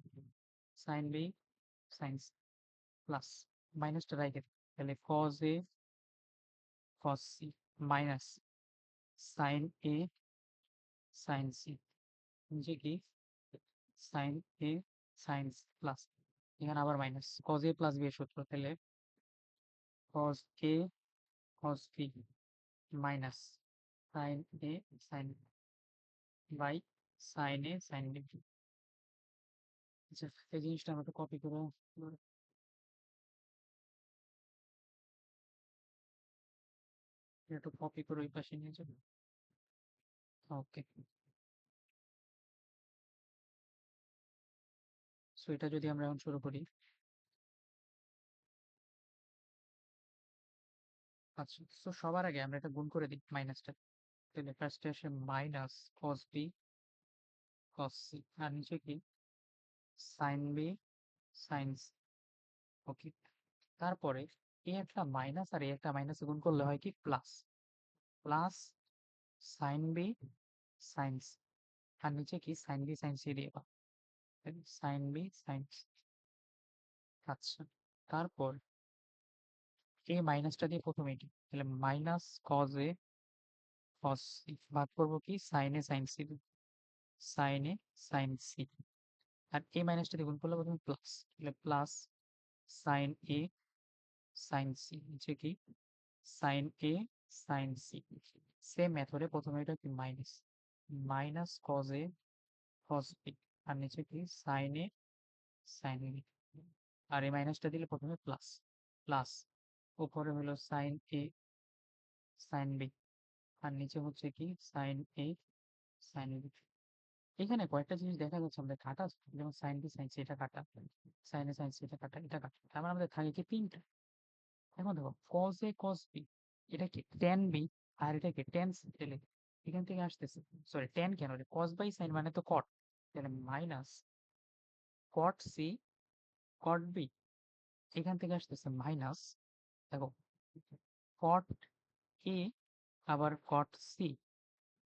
সাইন বি সাইন প্লাস, মাইনাসটা রাইখে দিই। তাহলে cos a cos c minus sine a sine c, নিচে কি সাইন a সাইন প্লাস, এখানে আবার minus cos a plus b এর সূত্র, তাহলে cos a cos b minus sine a sine by sine a sine b। আচ্ছা, এই জিনিসটা আমরা একটু কপি করে একটু কপি করে ওই পাশে নিয়ে যাবো। ওকে, সো এটা যদি আমরা এখন শুরু করি। আচ্ছা, তো সবার আগে আমরা এটা গুণ করে দিই মাইনাসটা, তাহলে ফার্স্টে আসে minus cos b cos c আর নিচে কি sin b sin c। ওকে, তারপরে এই একটা মাইনাস আর এই একটা মাইনাস গুণ করলে হয় কি plus, plus sin b sin c আর নিচে কি sin b sin c দিয়ে পাবো, sin b sin c। আচ্ছা, তারপর এই মাইনাসটা দিয়ে প্রথমে কি, তাহলে minus cos a cos c ভাগ করবো কি sin a sin c দিয়ে, sin a sin c। আর এই মাইনাসটা দিয়ে গুণ করলে প্রথমে প্লাস, তাহলে plus sin a sin c, নিচে কি sin a sin c। Same মেথডে প্রথমে এটা কি minus, minus cos a cos b আর নিচে কি sin a sin b। আর এই মাইনাসটা দিলে প্রথমে প্লাস, প্লাস উপরে হলো sin a sin b আর নিচে হচ্ছে কি sin a sin b। এখানে কয়েকটা জিনিস দেখা যাচ্ছে আমাদের কাটা আছে, যেমন sin b sin c এটা কাটা, sin a sin c এটা কাটা, এটা কাটা, তার মানে আমাদের থাকে কি তিনটা। এখন দেখো cos a cos b, এটা কি tan b, আর এটা কি tan c, তাহলে এখান থেকে আসতেছে, সরি tan কেন রে, cos বাই sin মানে তো cot, তাহলে minus cot c cot b, এখান থেকে আসতেছে মাইনাস, দেখো cot a আবার cot c,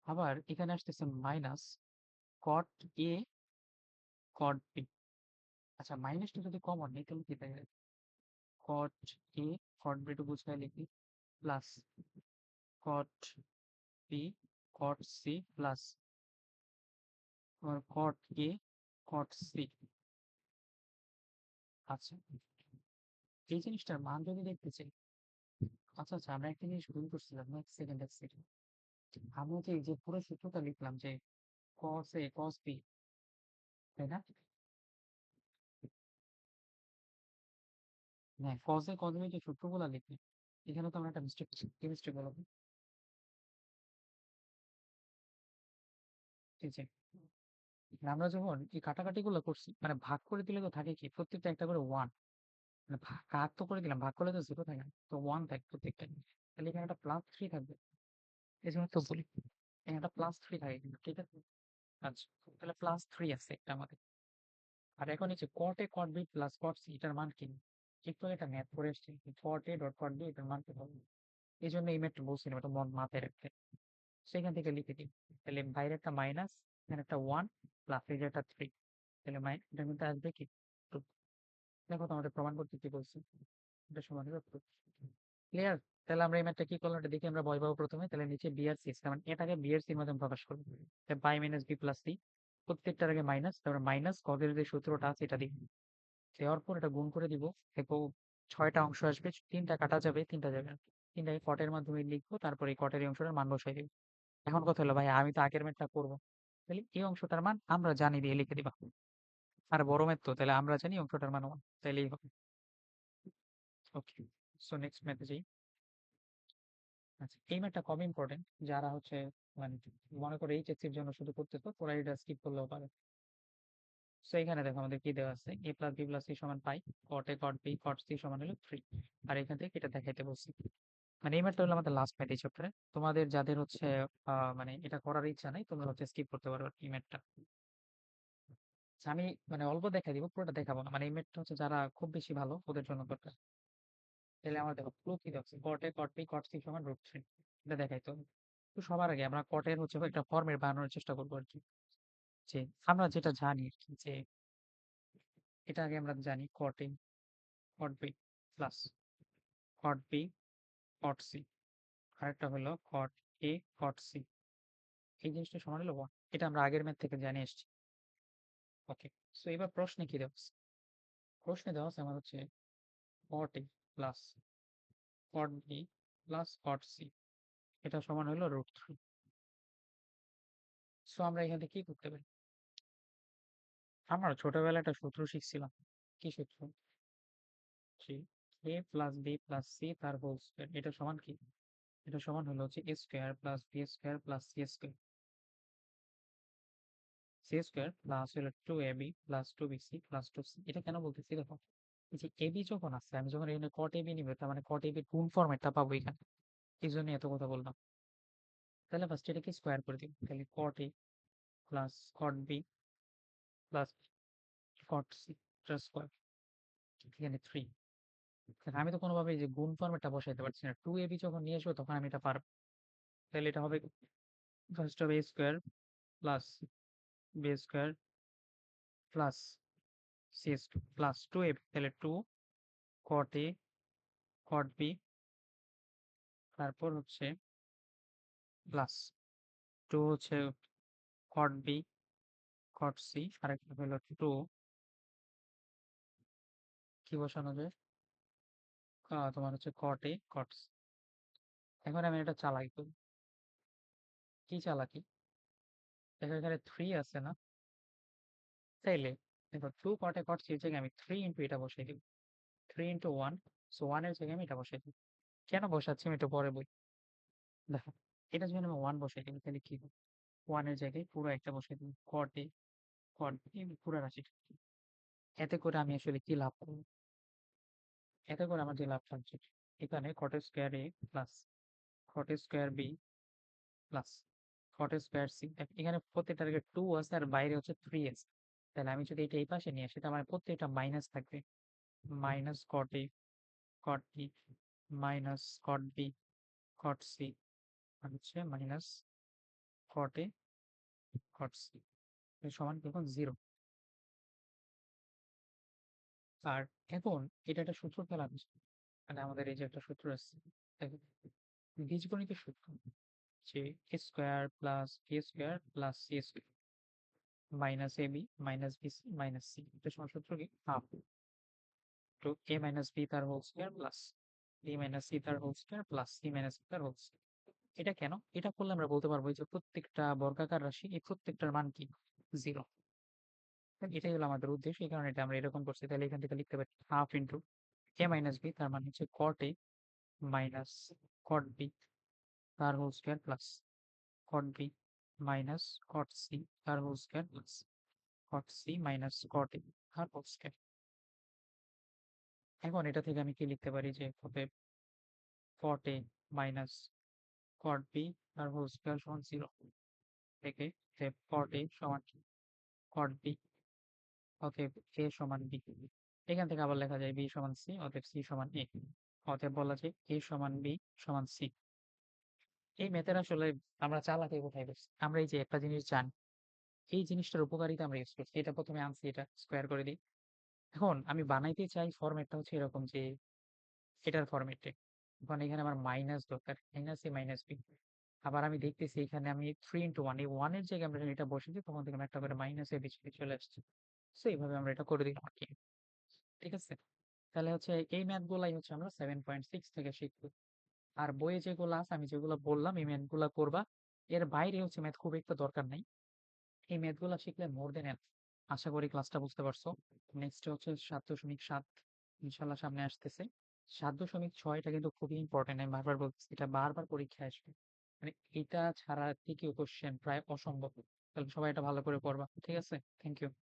আবার এখানে আসতেছে minus cot a cot b। আচ্ছা মাইনাসটা যদি কমন নেই তাহলে কি থাকে, cot a cot b একটু বুঝাই লিখি, plus cot b cot c plus cot a cot c। আচ্ছা এই জিনিসটার মান যদি দেখতে চাই, আচ্ছা আচ্ছা আমরা একটা জিনিস ভুল করছিলাম, এক সেকেন্ড এক সেকেন্ড, আমি হচ্ছে এই যে পুরো সূত্রটা লিখলাম যে cos a cos b, তাই না? হ্যাঁ cos a cos b যে সূত্রগুলো লিখি, এখানে তো আমরা একটা মিস্টেক, কি মিস্টেক বলো তো? এই যে আমরা যখন এই কাটাকাটি গুলো করছি, মানে ভাগ করে দিলে তো থাকে কি প্রত্যেকটা একটা করে ওয়ান, মানে ভাগ তো করে দিলাম, ভাগ করলে তো জিরো থাকে না, তো ওয়ান থাকে প্রত্যেকটা, তাহলে এখানে একটা প্লাস থ্রি থাকবে, এই জন্য তো বলি এখানে একটা প্লাস থ্রি থাকে কিন্তু, ঠিক আছে? আচ্ছা তাহলে প্লাস থ্রি আছে একটা আমাদের। আর এখন এই যে cot A cot B plus cot C, এটার মান কি? একটু আগে এটা ম্যাথ করে এসেছি, কট এ ডট কট বি এটার মান কি হবে, এই জন্য এই ম্যাথটা বলছিলাম এটা মন মাথায় রাখতে, সেখান থেকে লিখে দিই। তাহলে বাইরে একটা মাইনাস, এখানে একটা ওয়ান, প্লাস এই যে একটা থ্রি, তাহলে এটার মধ্যে আসবে কি টু। দেখো তো আমাদের প্রমাণ করতে কি বলছি, এটা সমান হবে টু। ক্লিয়ার? তাহলে আমরা এই ম্যাথটা কি করলাম এটা দেখি আমরা ভয় পাবো প্রথমে, তাহলে নিচে বি আর সি, মানে এটাকে বি আর সির মাধ্যমে প্রকাশ করবো, by minus B plus c, প্রত্যেকটার আগে মাইনাস, তারপরে মাইনাস কজের যে সূত্রটা আছে এটা দিই, দেওয়ার পর এটা গুণ করে দিব, দেখো ছয়টা অংশ আসবে, তিনটা কাটা যাবে, তিনটা যাবে না, তিনটাকে কটের মাধ্যমে লিখবো, তারপরে এই কটের এই অংশটার মান বসাই দিব। এখন কথা হলো ভাই আমি তো আগের ম্যাথটা করবো, তাহলে এই অংশটার মান আমরা জানি দিয়ে লিখে দিবা, আর বড় ম্যাথ তো তাহলে আমরা জানি অংশটার মান 1, তাহলেই হবে। ওকে, সো নেক্সট ম্যাথে যাই। আচ্ছা এই ম্যাথটা কম ইম্পর্টেন্ট, যারা হচ্ছে মানে মনে করে এইচএসসির জন্য শুধু করতে, তো তোরা এটা স্কিপ করলেও পারে। সো এখানে দেখো আমাদের কি দেওয়া আছে, a plus B plus C সমান pi, caught A cot B cot C সমান হলো 3, আর এখান থেকে এটা দেখাইতে বলছি। মানে এই ম্যাথটা হলো আমাদের লাস্ট ম্যাথ এই চ্যাপ্টারে, তোমাদের যাদের হচ্ছে মানে এটা করার ইচ্ছা নাই তোমরা হচ্ছে স্কিপ করতে পারো এই ম্যাথটা। আচ্ছা, আমি মানে অল্প দেখাই দিব, পুরোটা দেখাবো না, মানে এই ম্যাথটা হচ্ছে যারা খুব বেশি ভালো ওদের জন্য দরকার। তাহলে আমার দেখো প্রুফ কি দেখছি, কট A cot B cot C সমান √3, এটা দেখাই তো। তো সবার আগে আমরা কটের হচ্ছে একটা ফর্মের বানানোর চেষ্টা করবো আর কি, যে আমরা যেটা জানি আর কি, যে এটা আগে আমরা জানি cot A cot B plus cot B cot C, আরেকটা হলো কট এ কট সি, এই জিনিসটা সমান হলো 1, এটা আমরা আগের ম্যাথ থেকে জানিয়ে এসেছি। ওকে, সো এবার প্রশ্নে কি দেওয়া আছে? প্রশ্নে দেওয়া আছে আমার হচ্ছে cot A plus cot B plus cot C, এটা সমান হলো √3। সো আমরা এখান থেকে কি করতে পারি, আমরা ছোটবেলায় একটা সূত্র শিখছিলাম, কি সূত্র, যে এ প্লাস বি প্লাস সি তার হোল স্কয়ার, এটা সমান কি, এটা সমান হলো হচ্ছে A square plus B square plus C square, C square plus হলো 2ab plus 2bc plus 2c। এটা কেন বলতেছি দেখো, এই যে এবি যখন আছে, আমি যখন এখানে কট এবি নিব, তার মানে কট এবি কোন ফরম্যাটটা পাবো এখানে, এই জন্য এত কথা বললাম। তাহলে ফার্স্ট এটাকে স্কোয়ার করে দিব, তাহলে cot A plus cot B plus cot C square, এখানে 3। আমি তো কোনোভাবে এই যে গুণ ফরম্যাটটা বসাইতে পারছি না, 2ab যখন নিয়ে আসবো তখন আমি এটা পারবো। তাহলে এটা হবে ফার্স্ট হবে a square plus B square plus c plus 2ab, তাহলে 2 কট এ কট বি, তারপর হচ্ছে প্লাস 2 হচ্ছে কট বি কট সি, আরেকটা হলো 2 কি বসানো যায়, তোমার হচ্ছে কট এ কট সি। এখন আমি এটা চালাই করি, কি চালাকি, দেখো এখানে 3 আছে না, তাইলে দেখো 2 কট এ কট সি এর জায়গায় আমি 3 ইন্টু এটা বসাই দিব, 3 ইন্টু 1, সো 1 এর জায়গায় আমি এটা বসাই দিব। কেন বসাচ্ছি আমি একটু পরে বই, দেখো এটা যখন আমি 1 বসাই দিব তাহলে কি হবে, 1 এর জায়গায় পুরো একটা বসাই দিব, কট এ কট বি পুরো রাশিটা, এতে করে আমি আসলে কি লাভ করবো, এতে করে আমার যে লাভটা হচ্ছে এখানে কট স্কোয়ার এ plus cot square B plus cot square C. এখানে প্রত্যেকটার টু আছে আর বাইরে হচ্ছে থ্রি আছে। তাহলে আমি যদি এটা এই পাশে নিয়ে আসি তার মানে প্রত্যেকটা মাইনাস থাকবে। Minus cot A cot B minus cot B cot C আর হচ্ছে minus cot A caught C সমান এখন জিরো। আর এখন এটা একটা সূত্র ফেলা হচ্ছে, মানে আমাদের এই যে একটা সূত্র আছে, দেখো, বীজগণিতের সূত্র যে A square plus B square plus C square minus A B minus B C minus C, এটা সমান সূত্র কি half two A minus B তার whole square plus B minus C তার whole square plus C minus C তার whole square. এটা কেন? এটা করলে আমরা বলতে পারবো যে প্রত্যেকটা বর্গাকার রাশি এই প্রত্যেকটার মান কি জিরো। এটাই হলো আমাদের উদ্দেশ্য, এই কারণে এটা আমরা এরকম করছি। তাহলে এখান থেকে লিখতে পারি half into A minus B তার মানে হচ্ছে cot A minus cot B তার whole square plus cot B minus cot C তার whole square plus cot C minus cot A তার হোল স্কোয়ার। এখন এটা থেকে আমি কি লিখতে পারি যে হবে কট এ মাইনাস কট বি তার হোল স্কোয়ার সমান জিরো থেকে কট এ সমান কট বি অতএব এ সমান বি। এখান থেকে আবার লেখা যায় বি সমান সি অতএব সি সমান এ। অতএব বলা যায় এ সমান বি সমান সি। এই মেথড আসলে আমরা চালাতে কোথায় বসছি, আমরা এই যে একটা জিনিস জানি, এই জিনিসটার উপকারিতা আমরা ইউজ করছি। এটা প্রথমে আনছি, এটা স্কোয়ার করে দিই। এখন আমি বানাইতে চাই ফরম্যাটটা হচ্ছে এরকম যে এটার ফরম্যাটে, এখন এখানে আমার মাইনাস দরকার, মাইনাস এ মাইনাস বি। আবার আমি দেখতেছি এখানে আমি থ্রি ইন্টু ওয়ান, এই ওয়ানের জায়গায় আমরা এটা বসে দিই, তখন থেকে একটা করে মাইনাস এ পিছনে চলে আসছে। তো এইভাবে আমরা এটা করে দিলাম আর কি। ঠিক আছে, তাহলে হচ্ছে এই ম্যাথ গুলাই হচ্ছে আমরা 7.6 থেকে শিখবো। আর বইয়ে যেগুলো আছে আমি যেগুলো বললাম এই ম্যাথ গুলা করবা। এর বাইরে হচ্ছে ম্যাথ খুব একটা দরকার নাই, এই ম্যাথ গুলা শিখলে মোর দেন এনাফ। আশা করি ক্লাসটা বুঝতে পারছো। নেক্সট হচ্ছে 7.7 ইনশাল্লাহ সামনে আসতেছে। 7.6টা কিন্তু খুবই ইম্পর্টেন্ট, আমি বারবার বলতেছি, এটা বারবার পরীক্ষায় আসবে। মানে এটা ছাড়া থেকে কোশ্চেন প্রায় অসম্ভব। তাহলে সবাই এটা ভালো করে পড়বা, ঠিক আছে? Thank you.